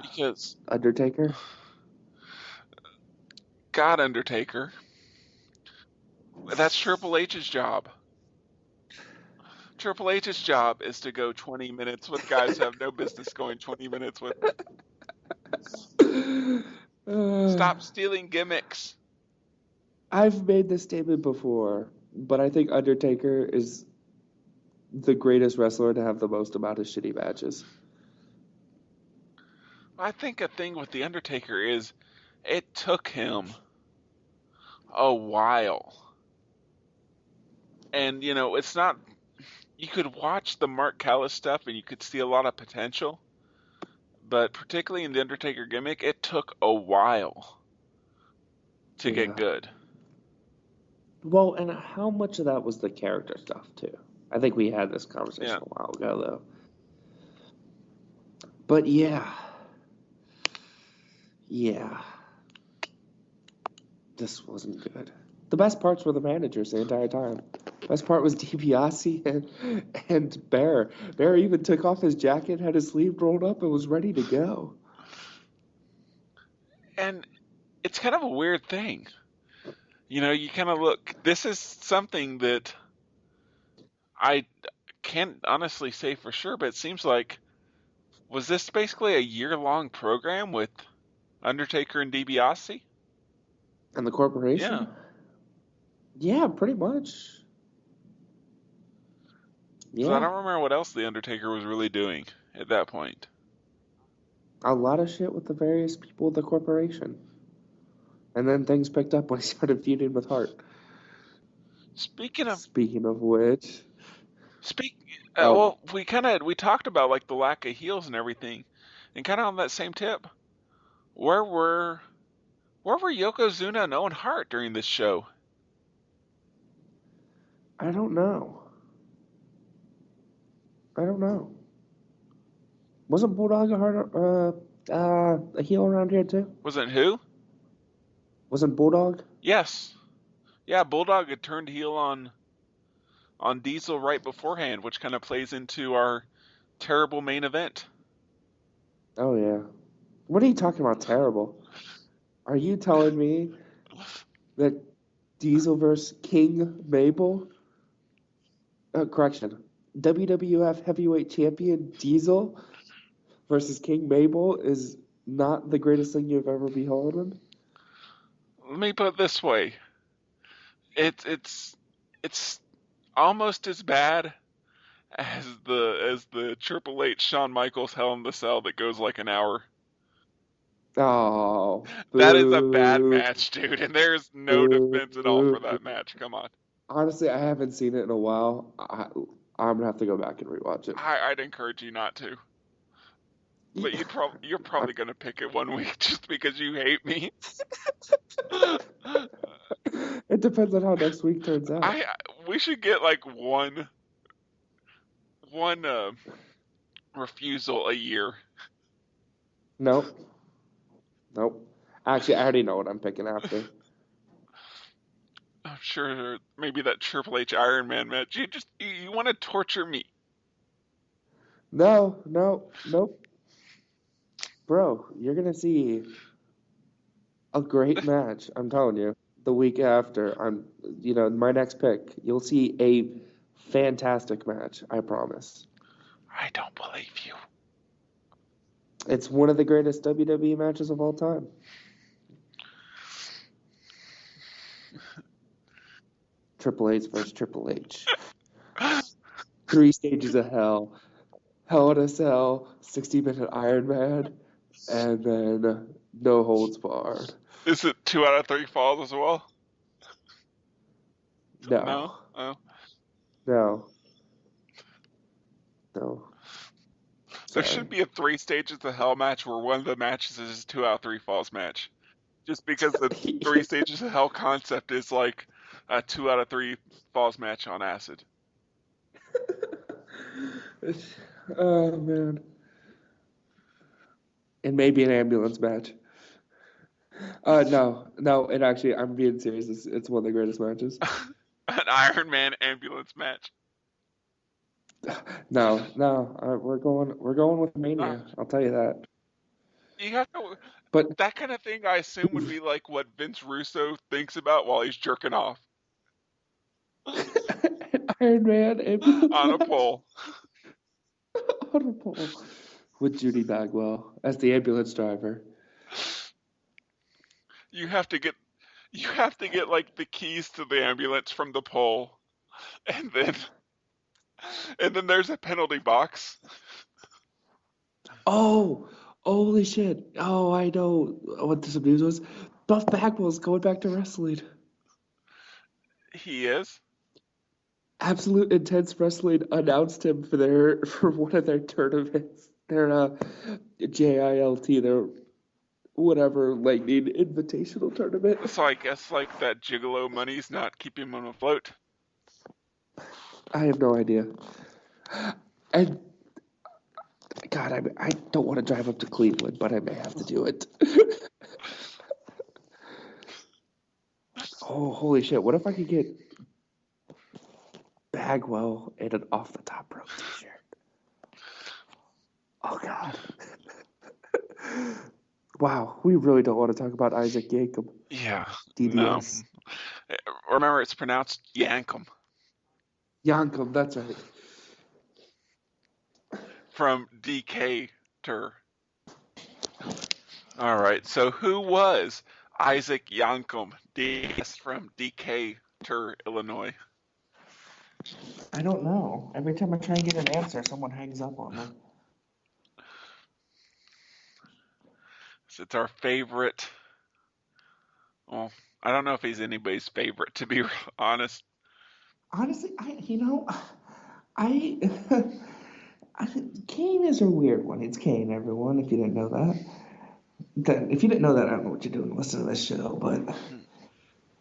Because Undertaker? God, Undertaker, that's Triple H's job. Triple H's job is to go 20 minutes with guys who have no business going 20 minutes with. Stop stealing gimmicks. I've made this statement before, but I think Undertaker is the greatest wrestler to have the most amount of shitty matches. I think a thing with The Undertaker is it took him a while. And, it's not... You could watch the Mark Callis stuff and you could see a lot of potential. But particularly in the Undertaker gimmick, it took a while to get good. Well, and how much of that was the character stuff, too? I think we had this conversation a while ago, though. But yeah. This wasn't good. The best parts were the managers the entire time. The best part was DiBiase and Bear. Bear even took off his jacket, had his sleeve rolled up, and was ready to go. And it's kind of a weird thing. You kind of look... This is something that I can't honestly say for sure, but it seems like... Was this basically a year-long program with Undertaker and DiBiase? And the corporation? Yeah, pretty much. Yeah. I don't remember what else the Undertaker was really doing at that point. A lot of shit with the various people of the corporation. And then things picked up when he started feuding with Hart. Speaking of which... Well, we talked about like the lack of heels and everything, and kind of on that same tip, where were Yokozuna and Owen Hart during this show? I don't know. Wasn't Bulldog a heel around here too? Wasn't who? Wasn't Bulldog? Yes. Yeah, Bulldog had turned heel on Diesel right beforehand, which kind of plays into our terrible main event. Oh, yeah. What are you talking about, terrible? Are you telling me that Diesel versus King Mabel... correction. WWF Heavyweight Champion Diesel versus King Mabel is not the greatest thing you've ever beholden? Let me put it this way. It's almost as bad as the Triple H Shawn Michaels Hell in the Cell that goes like an hour. Oh, that is a bad match, dude, and there's no defense at all for that match. Come on. Honestly, I haven't seen it in a while. I'm gonna have to go back and rewatch it. I'd encourage you not to. But you're probably gonna pick it one week just because you hate me. It depends on how next week turns out. We should get like one refusal a year. Nope. Actually, I already know what I'm picking after. I'm sure maybe that Triple H Iron Man match. You want to torture me? No, nope. Bro, you're gonna see a great match. I'm telling you. The week after, my next pick, you'll see a fantastic match. I promise. I don't believe you. It's one of the greatest WWE matches of all time. Triple H versus Triple H. 3 stages of hell. Hell in a Cell, 60-minute Iron Man, and then no holds barred. Is it 2 out of 3 falls as well? No. No? Oh. No. There should be a 3 stages of hell match where one of the matches is a 2 out of 3 falls match. Just because the 3 stages of hell concept is like a 2 out of 3 falls match on acid. Oh, man. And maybe an ambulance match. No, and actually, I'm being serious. It's one of the greatest matches. An Iron Man ambulance match. No, we're going with Mania. I'll tell you that. You have to. But That kind of thing, I assume, would be like what Vince Russo thinks about while he's jerking off Iron Man ambulance on a match pole. on a pole with Judy Bagwell as the ambulance driver. You have to get like the keys to the ambulance from the pole, and then there's a penalty box. Oh, holy shit! Oh, I know what this news was. Buff Bagwell's going back to wrestling. He is. Absolute Intense Wrestling announced him for one of their tournaments. Their JILT, their whatever Lightning Invitational tournament. So I guess like that gigolo money's not keeping him afloat. I have no idea. And God, I don't want to drive up to Cleveland, but I may have to do it. Oh, holy shit! What if I could get Bagwell in an off the top rope t-shirt? Oh God. Wow, we really don't want to talk about Isaac Yankem. Yeah. DDS. No. Remember, it's pronounced Yankum. Yankem, that's right. From Decatur. All right. So who was Isaac Yankum? DDS from Decatur, Illinois. I don't know. Every time I try and get an answer, someone hangs up on me. So it's our favorite. Well, I don't know if he's anybody's favorite, to be honest. Honestly, Kane is a weird one. It's Kane, everyone, if you didn't know that. If you didn't know that, I don't know what you're doing. Listen to this show, but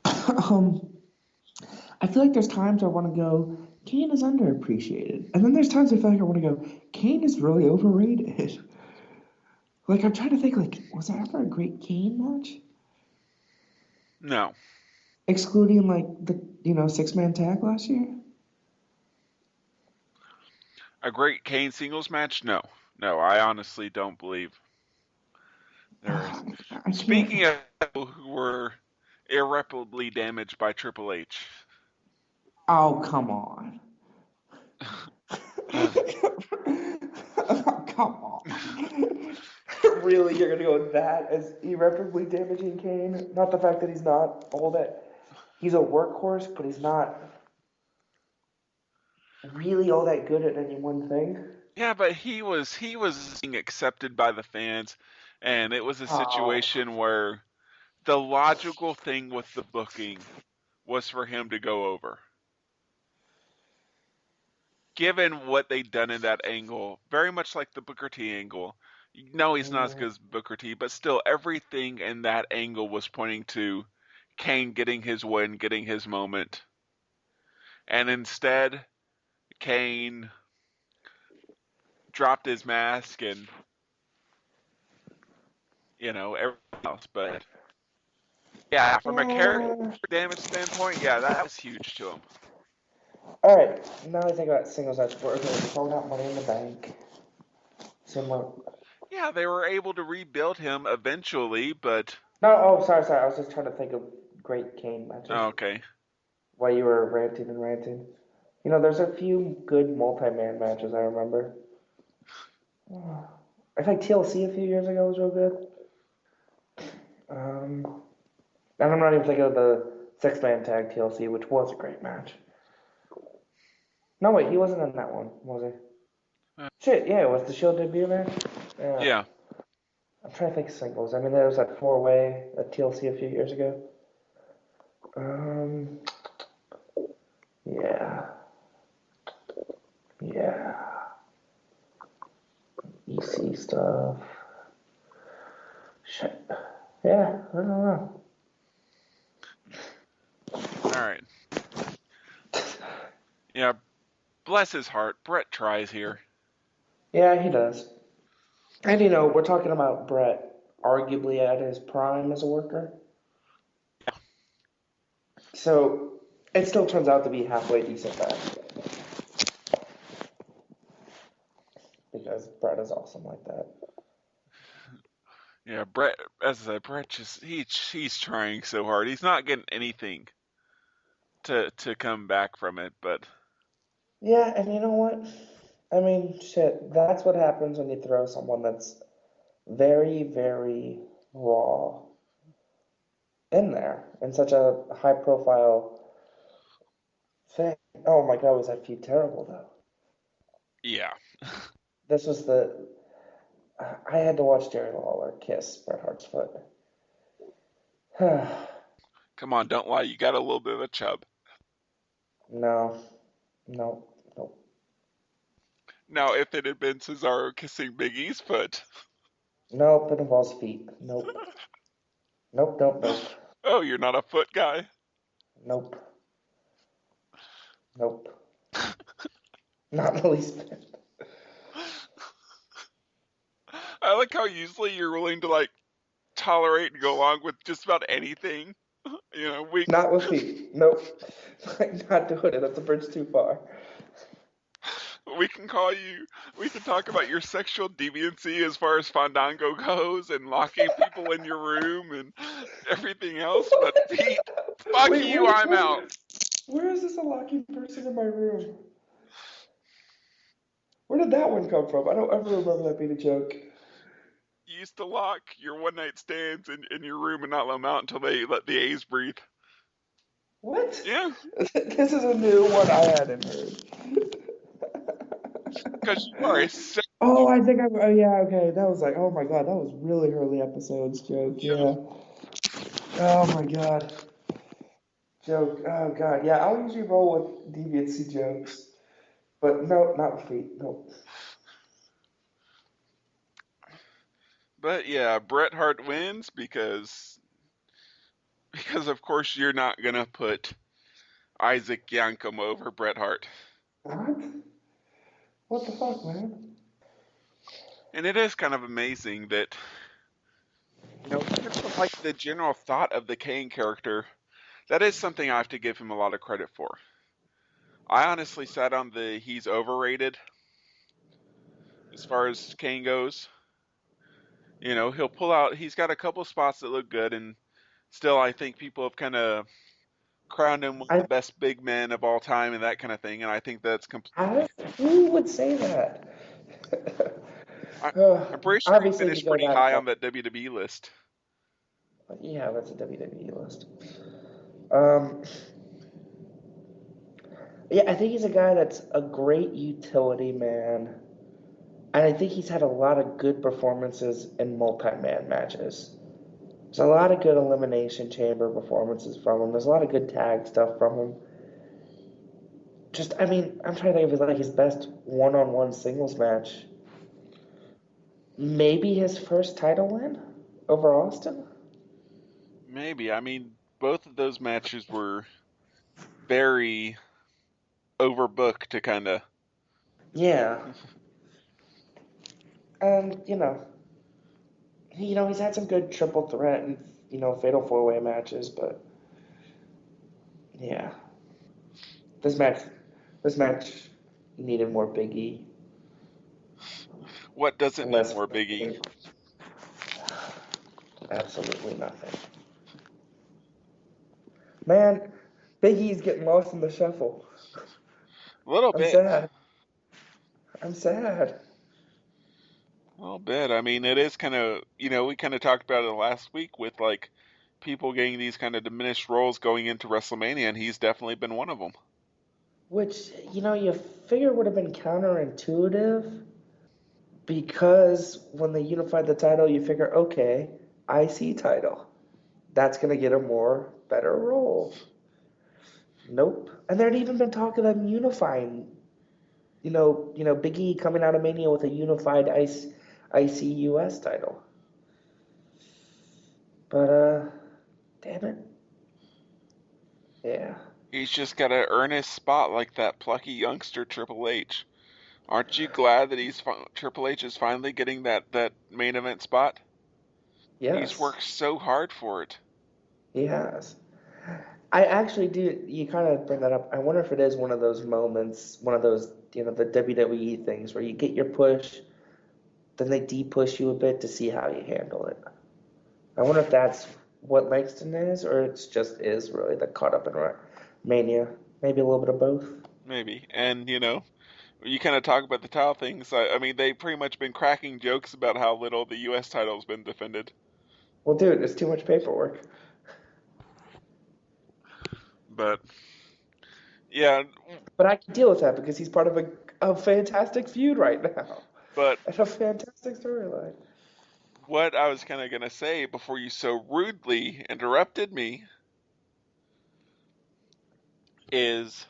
I feel like there's times I want to go, Kane is underappreciated. And then there's times I feel like I want to go, Kane is really overrated. Like, I'm trying to think, like, was there ever a great Kane match? No. Excluding, like, the, 6-man tag last year? A great Kane singles match? No. No, I honestly don't believe there is. Speaking of people who were irreparably damaged by Triple H. Oh, come on. Come on. Really, you're going to go with that as irreparably damaging Kane? Not the fact that he's not all that... He's a workhorse, but he's not really all that good at any one thing. Yeah, but he was being accepted by the fans, and it was a situation where the logical thing with the booking was for him to go over. Given what they'd done in that angle, very much like the Booker T angle. No, he's not as good as Booker T, but still everything in that angle was pointing to Kane getting his win, getting his moment. And instead, Kane dropped his mask and, everything else. But, yeah, from a character damage standpoint, yeah, that was huge to him. All right, now I think about singles match. Okay, sold out Money in the Bank. Similar. Yeah, they were able to rebuild him eventually, but... No, sorry. I was just trying to think of great Kane matches. Oh, okay. While you were ranting. There's a few good multi-man matches I remember. I think TLC a few years ago was real good. And I'm not even thinking of the 6-man tag TLC, which was a great match. No, wait, he wasn't in that one, was he? Shit, yeah, it was the Shield debut match. Yeah. I'm trying to think of singles. I mean, there was that 4-way at TLC a few years ago. Yeah. EC stuff. Shit. Yeah, I don't know. All right. Yeah, bless his heart. Brett tries here. Yeah, he does. And we're talking about Brett arguably at his prime as a worker. So it still turns out to be halfway decent match. Because Brett is awesome like that. Yeah, Brett, as I said, Brett he's trying so hard. He's not getting anything to come back from it, but Yeah, and you know what? I mean, shit, that's what happens when you throw someone that's very, very raw in there in such a high profile thing. Oh my god, was that feud terrible though? yeah. This was I had to watch Jerry Lawler kiss Bret Hart's foot. Come on, don't lie. You got a little bit of a chub. No, no, no, Now, if it had been Cesaro kissing Big E's foot, nope, it involves feet. Nope, nope, nope, nope, oh, you're not a foot guy. nope, nope. Not in the least bit. I like how usually you're willing to like tolerate and go along with just about anything. We Not with feet. Nope. Not doing it. That's a bridge too far. we can call you. We can talk about your sexual deviancy as far as Fandango goes, and locking people in your room and everything else. But feet, fuck Wait, you. I'm out. where is this unlocking person in my room? Where did that one come from? I don't ever remember that being a joke. You used to lock your one night stands in your room and not let them out until they let the A's breathe. What? Yeah, This is a new one I hadn't heard. because you are a sex. Oh, I think I'm. Oh, yeah, okay. That was like, oh my god, that was really early episodes joke. Yeah. Oh my god. Joke. Oh god. Yeah, I'll usually roll with deviancy jokes. But no, not with feet. Nope. But yeah, Bret Hart wins because of course you're not gonna put Isaac Yankem over Bret Hart. What? What the fuck, man? And it is kind of amazing that even from like the general thought of the Kane character, that is something I have to give him a lot of credit for. I honestly sat on the he's overrated as far as Kane goes. He'll pull out. He's got a couple spots that look good, and still, I think people have kind of crowned him one of I, the best big men of all time and that kind of thing. And I think that's who would say that? I, I'm pretty sure he Obviously, if you finished go pretty that high far. on that WWE list. Yeah, that's a WWE list. Um, yeah, I think he's a guy that's a great utility man. And I think he's had a lot of good performances in multi-man matches. There's a lot of good Elimination Chamber performances from him. There's a lot of good tag stuff from him. I mean, I'm trying to think of his best one-on-one singles match. Maybe his first title win over Austin? Maybe. I mean, both of those matches were very overbooked to kind of. Yeah. And, he's had some good triple threat and, fatal four-way matches, but yeah. This match needed more Big E. What doesn't need Less more Big E? Absolutely nothing. Man, Big E's getting lost in the shuffle. A little I'm bit. sad. I'm sad. A little bit. I mean, it is kind of, we kind of talked about it last week with like people getting these kind of diminished roles going into WrestleMania, and he's definitely been one of them. Which, you figure would have been counterintuitive because when they unified the title, you figure, okay, IC title. That's going to get a better role. Nope. And there'd even been talk of them unifying, Big E coming out of Mania with a unified ICUS title. But, damn it. Yeah. He's just got to earn his spot like that plucky youngster Triple H. Aren't you glad that Triple H is finally getting that main event spot? He's Yes, worked so hard for it. he has. I actually do. You kind of bring that up. I wonder if it is one of those moments, one of those, the WWE things where you get your push, then they de-push you a bit to see how you handle it. I wonder if that's what Langston is, or it's just is really the caught up in mania. Maybe a little bit of both. Maybe. And, you kind of talk about the title things. I mean, they've pretty much been cracking jokes about how little the U.S. title's been defended. Well, dude, it's too much paperwork. But, yeah. But I can deal with that because he's part of a fantastic feud right now. But And a fantastic storyline. what I was kind of going to say before you so rudely interrupted me is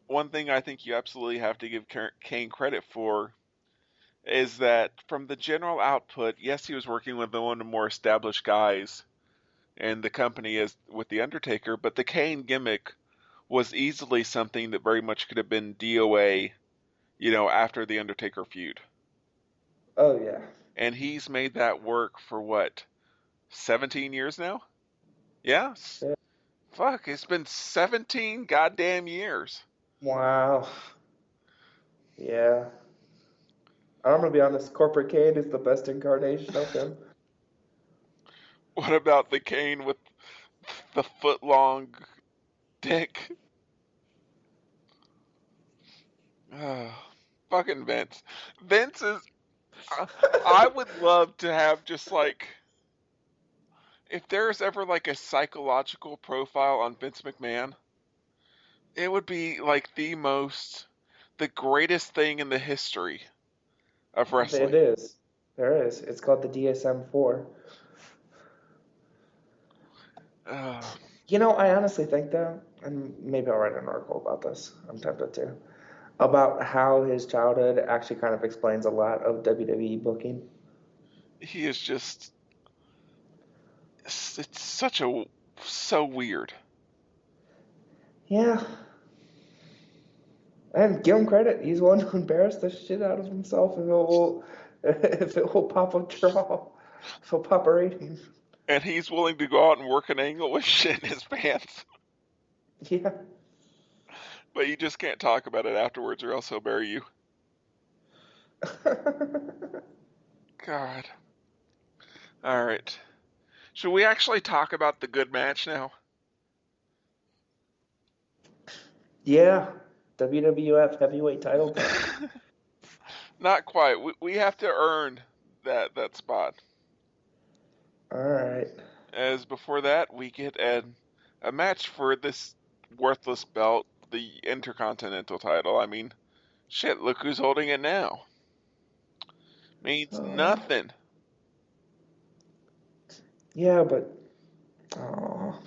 one thing I think you absolutely have to give Kane credit for is that from the general output, yes, he was working with one of the more established guys in the company as with the Undertaker, but the Kane gimmick was easily something that very much could have been DOA, after the Undertaker feud. Oh, yeah. And he's made that work for what, 17 years now? Yeah? Yeah. Fuck, it's been 17 goddamn years. Wow. Yeah. I'm gonna be honest, Corporate Kane is the best incarnation of him. What about the Kane with the foot-long dick? Fucking Vince. Vince is... I would love to have just like... If there's ever like a psychological profile on Vince McMahon, it would be like the greatest thing in the history of It wrestling. is. There is. It's called the DSM-4. I honestly think though, and maybe I'll write an article about this. I'm tempted to. About how his childhood actually kind of explains a lot of WWE booking. He is just... It's so weird. Yeah. And give him credit. He's one to embarrass the shit out of himself if it will pop a draw. If it'll pop a rating. And he's willing to go out and work an angle with shit in his pants. Yeah. But you just can't talk about it afterwards or else he'll bury you. God. Alright. Should we actually talk about the good match now? Yeah. WWF heavyweight title. Not quite. We have to earn that spot. Alright. As before that, we get a match for this worthless belt, the Intercontinental title. I mean, shit, look who's holding it now. Means nothing. Yeah, but... Oh.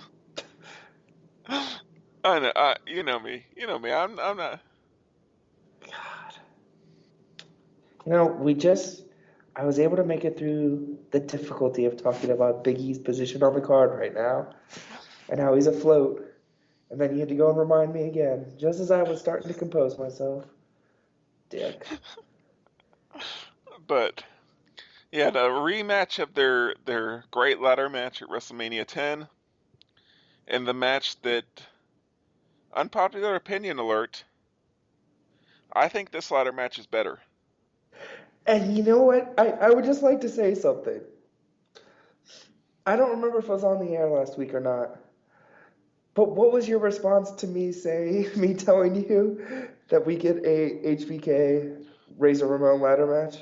I know. You know me. I'm not... God. I was able to make it through the difficulty of talking about Big E's position on the card right now and how he's afloat. And then you had to go and remind me again, just as I was starting to compose myself. Dick. But, yeah, the rematch of their great ladder match at WrestleMania 10, and the match that, unpopular opinion alert, I think this ladder match is better. And you know what? I would just like to say something. I don't remember if I was on the air last week or not. But what was your response to me telling you that we get a HBK Razor Ramon ladder match?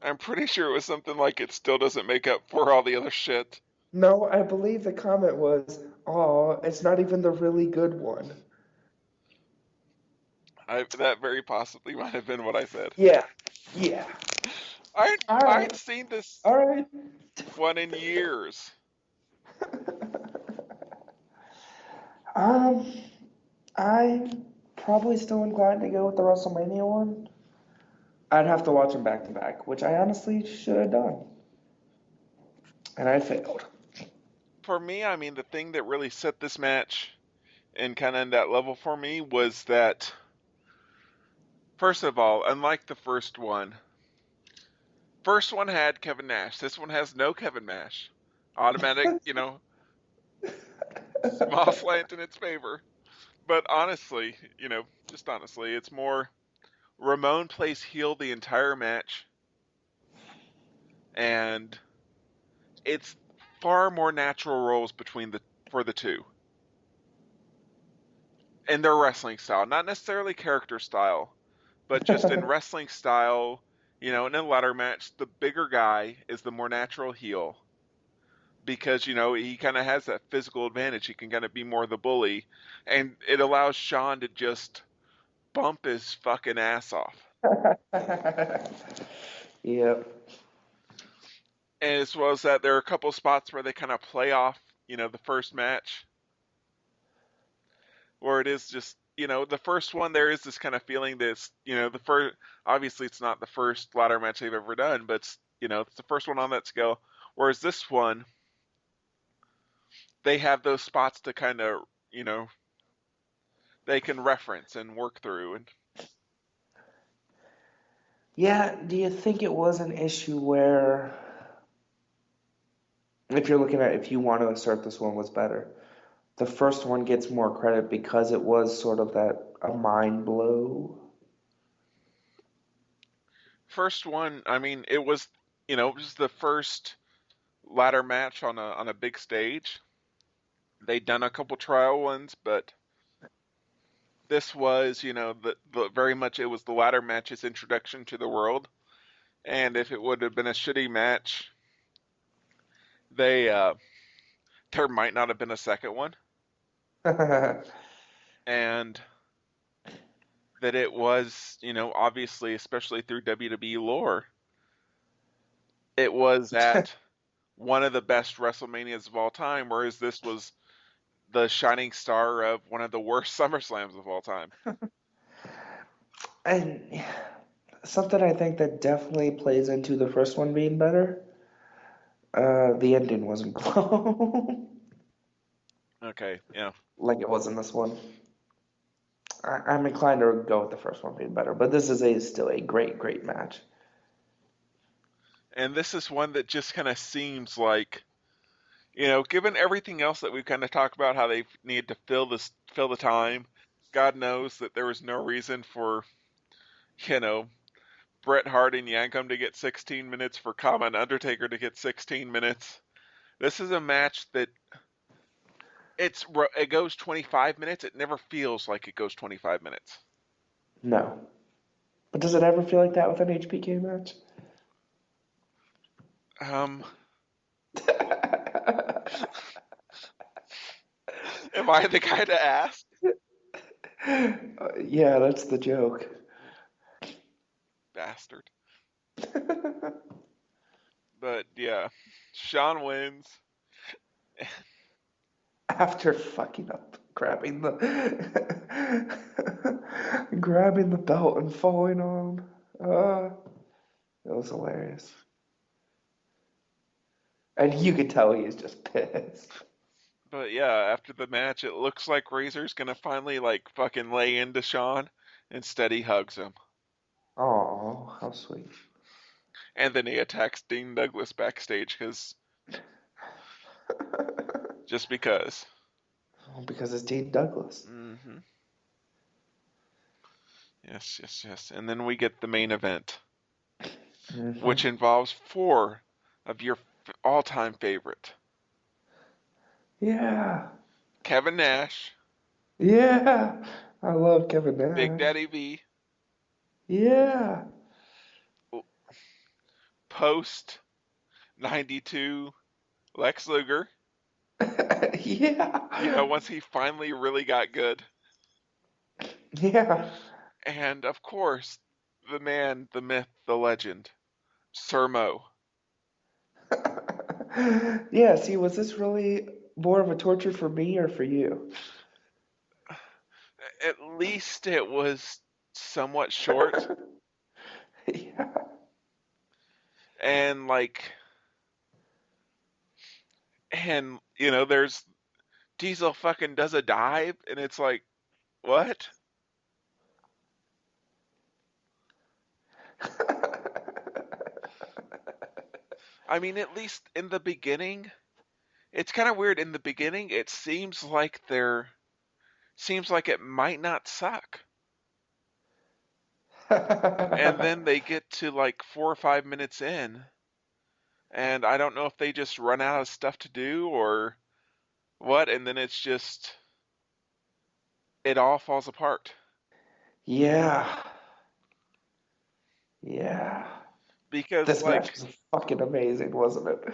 I'm pretty sure it was something like it still doesn't make up for all the other shit. No, I believe the comment was, "Oh, it's not even the really good one." That very possibly might have been what I said. Yeah. I Alright. ain't seen this Alright. one in years. I'm probably still inclined to go with the WrestleMania one. I'd have to watch them back to back, which I honestly should have done. And I failed. For me, I mean, the thing that really set this match and kind of in that level for me was that First of all, unlike the first one had Kevin Nash. This one has no Kevin Nash. Automatic, small slant in its favor. But honestly, just honestly, it's more Ramon plays heel the entire match, and it's far more natural roles for the two. In their wrestling style, not necessarily character style, but just in wrestling style, in a ladder match, the bigger guy is the more natural heel because, he kind of has that physical advantage. He can kind of be more the bully, and it allows Shawn to just bump his fucking ass off. Yep. And as well as that, there are a couple spots where they kind of play off, the first match, where it is just, the first one, there is this kind of feeling this, the first, obviously it's not the first ladder match they've ever done, but it's the first one on that scale. Whereas this one, they have those spots to kind of, they can reference and work through. And Yeah, do you think it was an issue where, if you're looking at if you want to assert this one was better, the first one gets more credit because it was sort of a mind blow? first one, I mean, it was the first ladder match on a big stage. They'd done a couple trial ones, but this was, the very much it was the ladder match's introduction to the world. And if it would have been a shitty match, there might not have been a second one. And that it was, obviously, especially through WWE lore, it was at one of the best WrestleManias of all time, whereas this was the shining star of one of the worst SummerSlams of all time. And something I think that definitely plays into the first one being better, the ending wasn't blown Okay, yeah. like it was in this one. I'm inclined to go with the first one being better, but this is still a great, great match. And this is one that just kind of seems like, given everything else that we've kind of talked about, how they need to fill the time, God knows that there was no reason for, Bret Hart and Yankum to get 16 minutes, for Kama and Undertaker to get 16 minutes. This is a match that it goes 25 minutes. It never feels like it goes 25 minutes. No. But does it ever feel like that with an HBK match? Am I the guy to ask? Yeah, that's the joke. Bastard. But yeah, Shawn wins. After fucking up, grabbing the grabbing the belt and falling on. It was hilarious. And you could tell he was just pissed. But yeah, after the match, it looks like Razor's gonna finally fucking lay into Shawn. Instead, he hugs him, Oh, how sweet. and then he attacks Dean Douglas backstage just because. Because it's Dean Douglas. Mm-hmm. Yes, yes, yes. And then we get the main event, which involves 4 of your all-time favorite. Yeah. Kevin Nash. Yeah. I love Kevin Nash. Big Daddy V. Yeah. Post 92 Lex Luger. Yeah. Once he finally really got good. Yeah. And of course, the man, the myth, the legend, Sir Mo. Yeah, see, was this really more of a torture for me or for you? At least it was somewhat short. Yeah. And there's Diesel fucking does a dive, and it's like, what? I mean, at least in the beginning, it's kind of weird. In the beginning, it seems like it might not suck. And then they get to like 4 or 5 minutes in, and I don't know if they just run out of stuff to do or what, and then it's just, it all falls apart. Yeah. Yeah. Because, This like, match was fucking amazing, wasn't it?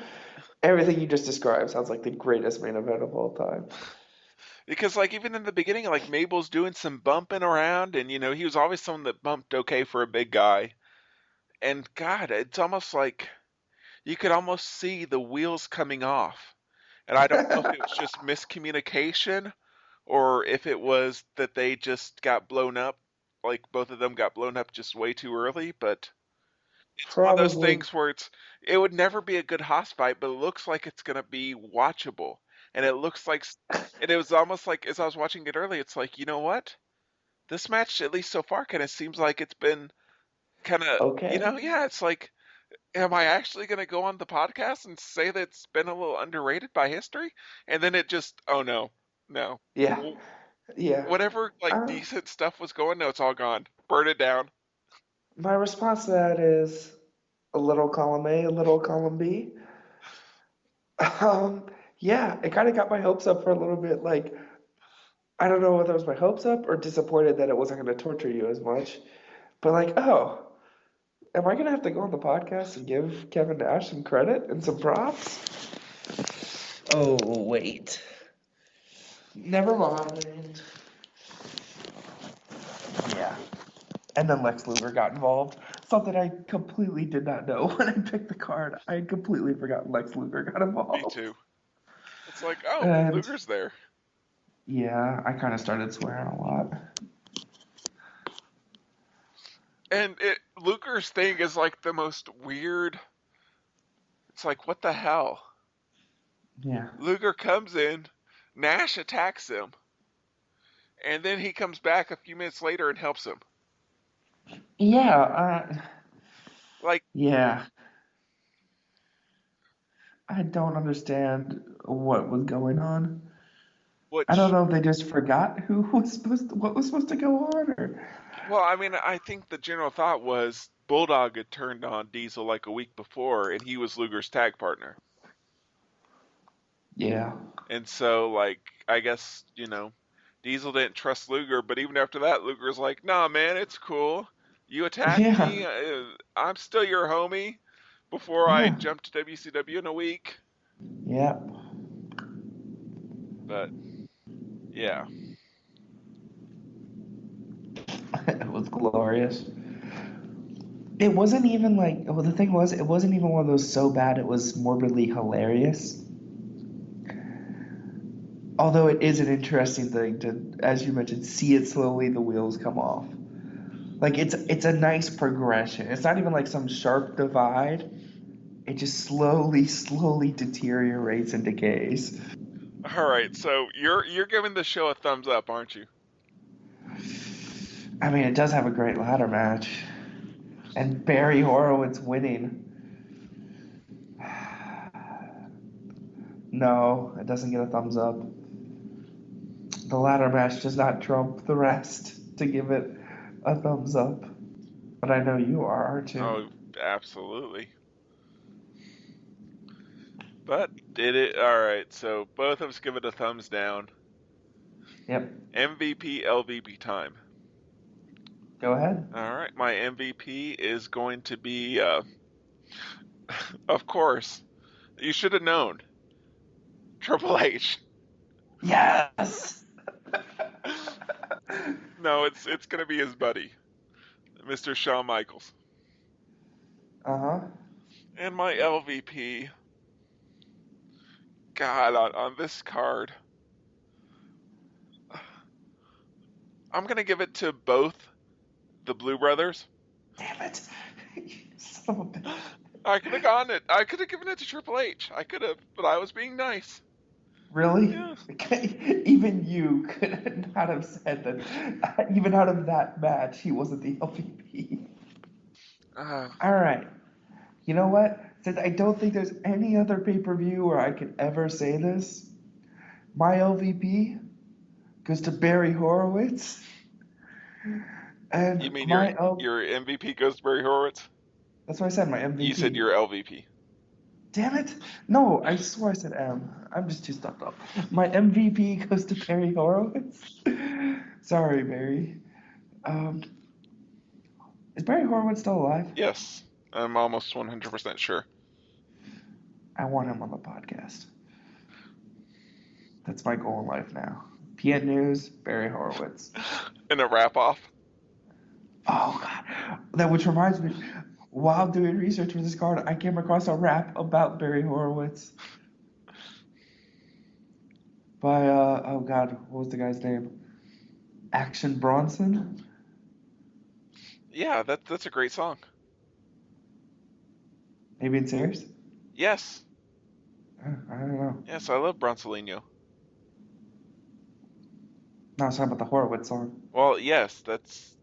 Everything you just described sounds like the greatest main event of all time. because, like, even in the beginning, like, Mabel's doing some bumping around, and, you know, he was always someone that bumped okay for a big guy. And, God, it's almost like you could almost see the wheels coming off. And I don't know if it was just miscommunication or if it was that they just got blown up, like both of them got blown up just way too early, but it's one of those Probably. things where it would never be a good house fight, but it looks like it's going to be watchable. And it looks like, and it was almost like, as I was watching it early, it's like, you know what? This match, at least so far, kind of seems like it's been kind of, Okay. yeah, it's like, am I actually going to go on the podcast and say that it's been a little underrated by history? And then it just, oh no, no. Yeah. Yeah. Whatever, like, Uh, decent stuff was going, no, it's all gone. Burn it down. my response to that is a little column A, a little column B. Um, yeah, it kind of got my hopes up for a little bit. Like, I don't know whether it was my hopes up or disappointed that it wasn't going to torture you as much. But like, oh, am I going to have to go on the podcast and give Kevin Nash some credit and some props? Oh, wait. Never mind. Yeah. And then Lex Luger got involved. Something I completely did not know when I picked the card. I had completely forgotten Lex Luger got Me involved. too. It's like, oh, And Luger's there. yeah, I kind of started swearing a lot. And Luger's thing is like the most weird. It's like, what the hell? Yeah. Luger comes in, Nash attacks him, and then he comes back a few minutes later and helps him. Yeah, Like, yeah. I don't understand what was going on. I don't which, know if they just forgot what was supposed to go on, or well, I mean, I think the general thought was Bulldog had turned on Diesel like a week before, and he was Luger's tag partner. yeah. And so, like, I guess, Diesel didn't trust Luger, but even after that, Luger's like, nah, man, it's cool. You attacked Yeah. me. I'm still your homie before I Yeah. jump to WCW in a week. Yeah. But, yeah. It was glorious. It wasn't even like, well, the thing was, it wasn't even one of those so bad it was morbidly hilarious. Although it is an interesting thing to, as you mentioned, see it slowly, the wheels come off. Like it's a nice progression. It's not even like some sharp divide. It just slowly deteriorates and decays. All right, so you're giving the show a thumbs up, aren't you? I mean, it does have a great ladder match. And Barry Horowitz winning. No, it doesn't get a thumbs up. The ladder match does not trump the rest to give it a thumbs up. But I know you are, aren't you? Oh, absolutely. But did it? All right, so both of us give it a thumbs down. Yep. MVP, LVP time. Go ahead. All right, my MVP is going to be, of course, you should have known, Triple H. Yes. No, it's going to be his buddy, Mr. Shawn Michaels. Uh-huh. And my LVP, God, on this card, I'm going to give it to both the Blue Brothers. Damn it. Son of a bitch. I could have gone it. I could have given it to Triple H. I could have, but I was being nice. Really? Yeah. Even you could not have said that. Even out of that match, he wasn't the LVP. All right. You know what? Since I don't think there's any other pay-per-view where I could ever say this, my LVP goes to Barry Horowitz. And You mean my your MVP goes to Barry Horowitz? That's what I said, my MVP. You said your LVP. Damn it! No, I swore I said M. I'm just too stuffed up. My MVP goes to Barry Horowitz. Sorry, Barry. Is Barry Horowitz still alive? Yes, I'm almost 100% sure. I want him on the podcast. That's my goal in life now. PN News, Barry Horowitz. In a wrap-off? Oh, God. Which reminds me, while doing research for this card, I came across a rap about Barry Horowitz. By, oh God, what was the guy's name? Action Bronson? Yeah, that's a great song. Maybe in serious? Yes. I don't know. Yes, I love Bronsolino. No, I was talking about the Horowitz song. Well, yes, that's.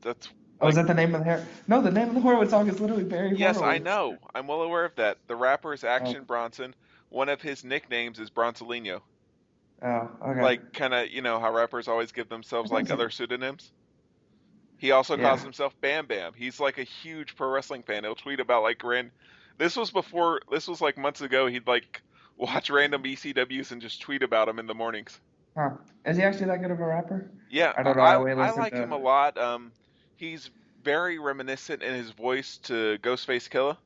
Oh, is that the name of the No, the name of the Horowitz song is literally Barry Horowitz. Yes, I know. I'm well aware of that. The rapper is Action Bronson. One of his nicknames is Bronsolino. Oh, okay. Like, kind of, how rappers always give themselves, like, other pseudonyms? He also calls himself Bam Bam. He's, like, a huge pro wrestling fan. He'll tweet about, like, This was, like, months ago. He'd, like, watch random ECWs and just tweet about them in the mornings. Huh. Is he actually that good of a rapper? Yeah, I don't know. I like him a lot. He's very reminiscent in his voice to Ghostface Killah.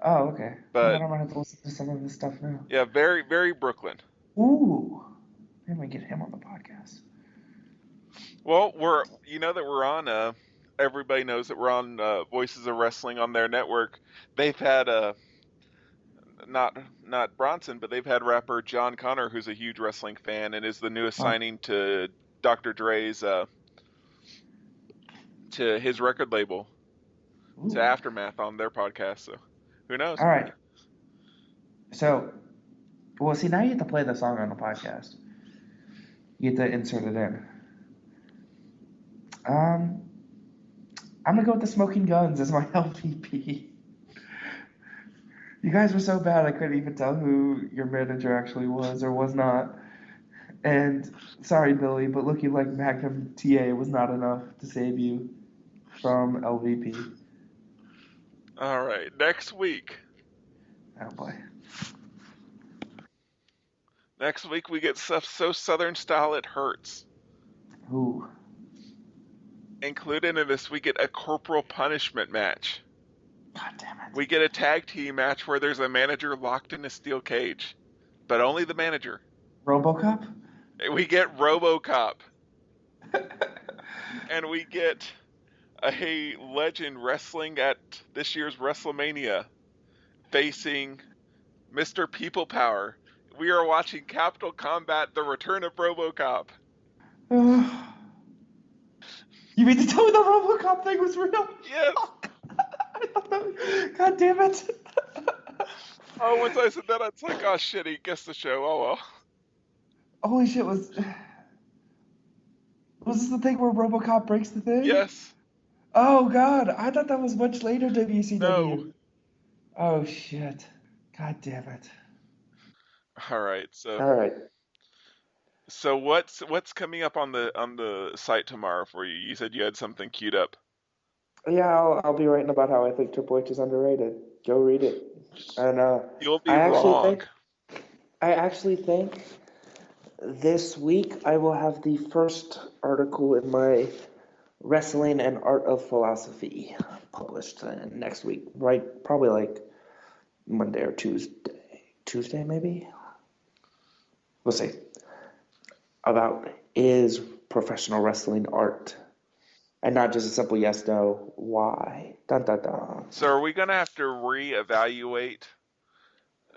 Oh, okay. But I don't have to listen to some of his stuff now. Yeah, very, very Brooklyn. Ooh. Maybe we get him on the podcast. Well, we're on. Everybody knows that we're on Voices of Wrestling on their network. They've had not Bronson, but they've had rapper John Connor, who's a huge wrestling fan and is the newest signing to Dr. Dre's to his record label, to Aftermath, on their podcast. So who knows? All right. So, well, see, now you have to play the song on the podcast. You have to insert it in. I'm gonna go with the Smoking Guns as my LVP. You guys were so bad I couldn't even tell who your manager actually was or was not. And sorry, Billy, but looking like Magnum TA was not enough to save you from LVP. All right, next week. Oh boy. Next week we get stuff so Southern style it hurts. Ooh. Included in this, we get a corporal punishment match. God damn it. We get a tag team match where there's a manager locked in a steel cage, but only the manager. RoboCop? We get RoboCop. And we get a legend wrestling at this year's WrestleMania facing Mr. People Power. We are watching Capital Combat: The Return of RoboCop. You mean to tell me the RoboCop thing was real? Yes. I thought that. God damn it. Oh, once I said that, it's like, oh shit, he gets the show. Oh well. Holy shit, was this the thing where RoboCop breaks the thing? Yes. Oh god, I thought that was much later WCW. No. Oh shit. God damn it. All right. So what's coming up on the site tomorrow for you? You said you had something queued up. Yeah, I'll be writing about how I think Triple H is underrated. Go read it. And you'll be wrong. I actually think this week I will have the first article in my Wrestling and Art of Philosophy published next week, right? Probably like Monday or Tuesday. Tuesday maybe? We'll see. About is professional wrestling art? And not just a simple yes, no, why? Dun, dun, dun. So are we going to have to reevaluate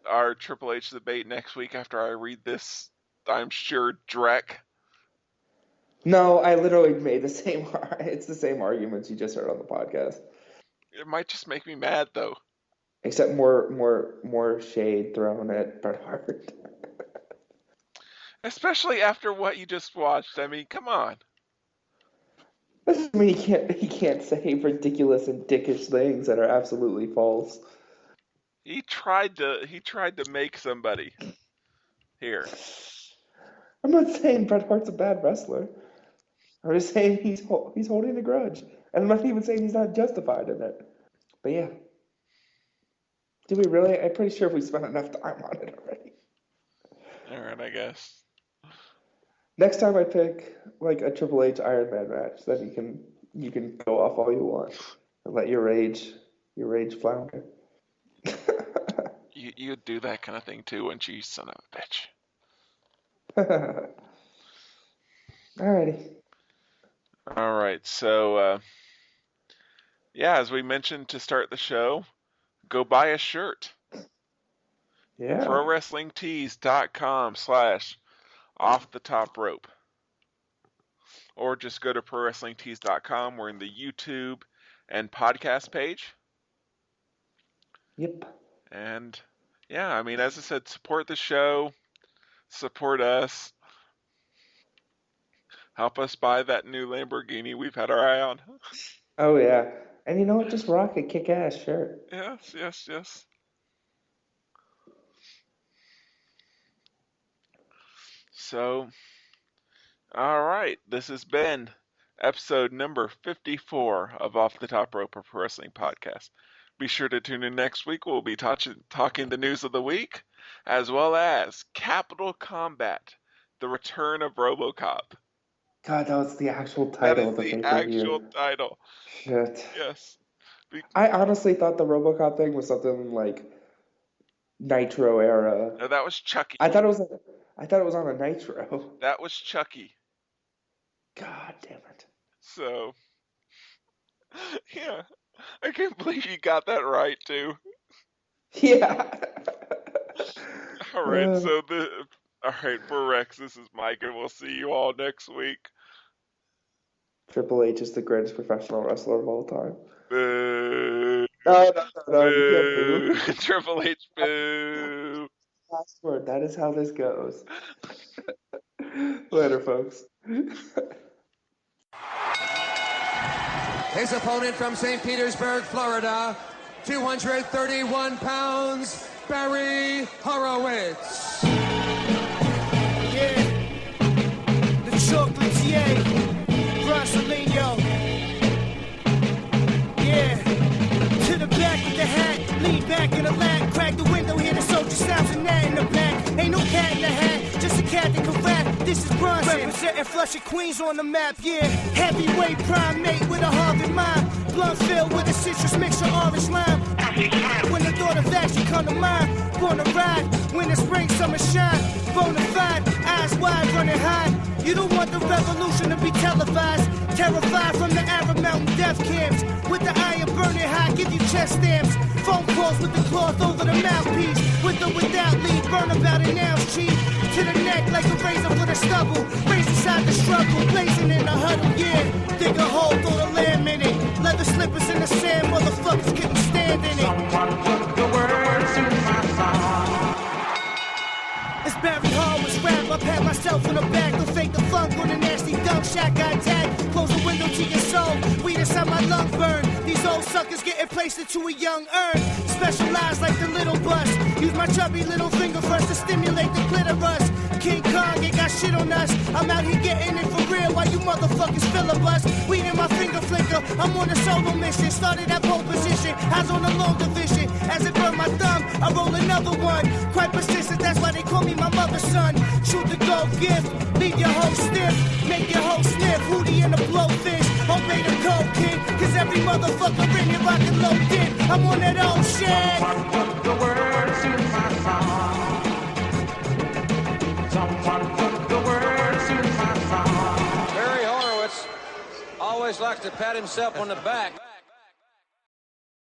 our Triple H debate next week after I read this, I'm sure, Drek? No, I literally made the same. It's the same arguments you just heard on the podcast. It might just make me mad, though. Except more shade thrown at Bret Hart. Especially after what you just watched. I mean, come on. I mean, he can't say ridiculous and dickish things that are absolutely false. He tried to make somebody here. I'm not saying Bret Hart's a bad wrestler. I'm just saying he's holding a grudge. And I'm not even saying he's not justified in it. But yeah. Do we really? I'm pretty sure we spent enough time on it already. Alright, I guess. Next time I pick like a Triple H Iron Man match, then you can go off all you want and let your rage flounder. You do that kind of thing too, wouldn't you, son of a bitch? Alrighty. Alright, so yeah, as we mentioned to start the show, go buy a shirt. Yeah. ProWrestlingTees.com/OffTheTopRope. Or just go to ProWrestlingTees.com. We're in the YouTube and podcast page. Yep. And yeah, I mean, as I said, support the show, support us, help us buy that new Lamborghini we've had our eye on. Oh yeah. And you know what? Just rock a kick-ass shirt. Yes. So, all right, this has been episode number 54 of Off the Top Rope, a Pro Wrestling Podcast. Be sure to tune in next week. We'll be talking the news of the week, as well as Capital Combat, the return of RoboCop. God, that was the actual title of the pay-per-view. Actual title. Shit. Yes. I honestly thought the RoboCop thing was something like Nitro era. No, that was Chucky. I thought it was on a Nitro. That was Chucky. God damn it. So, yeah. I can't believe you got that right, too. Yeah. All right, for Rex, this is Mike, and we'll see you all next week. Triple H is the greatest professional wrestler of all time. Boo. No, you can't boo. Triple H, boo. Last word. That is how this goes. Later, folks. His opponent from St. Petersburg, Florida, 231 pounds, Barry Horowitz. Yeah, the chocolatier, Brasileño. Yeah, to the back with the hat, lean back in the lap, crack the window, hear the soldier sounds and that in the back. Ain't no cat in the hat, just a cat that can rap. This is Bronson, representing Flushing Queens on the map, yeah. Heavyweight primate with a Harvard mind. Blunt filled with a citrus mix of orange lime. When the thought of action come to mind, born to ride, winter, spring, summer shine. Bonafide, eyes wide, running high. You don't want the revolution to be televised. Terrified from the Arab Mountain death camps. With the iron burning high, give you chest stamps. Phone calls with the cloth over the mouthpiece. With or without lead, burn about an ounce cheap. To the neck like a razor for the stubble. Raise inside the struggle, blazing in the huddle, yeah. Dig a hole, throw the lamb in it. Leather slippers in the sand, motherfuckers couldn't stand in it. Someone put the words to my song. It's Barry Horowitz rap, I pat myself on the back. Don't fake the funk on a nasty dunk shot, got tagged. Close the window to your soul, weed inside my lung burn. These old suckers getting placed into a young urn. Specialized like the little bus. Use my chubby little finger first to stimulate the clitoris. King Kong ain't got shit on us. I'm out here getting it for real while you motherfuckers filibust. Weed in my finger flicker, I'm on a solo mission. Started at pole position, eyes on a long division. As it burned my thumb, I roll another one. Quite persistent, that's why they call me my mother's son. Shoot the gold gift, leave your hoe stiff. Make your hoe sniff, Hootie and the blowfish. Obey the code, kid, cause every motherfucker in here rockin' low dip. I'm on that old shit. Someone put the words to my song. Someone put the words to my song. Barry Horowitz always likes to pat himself on the back.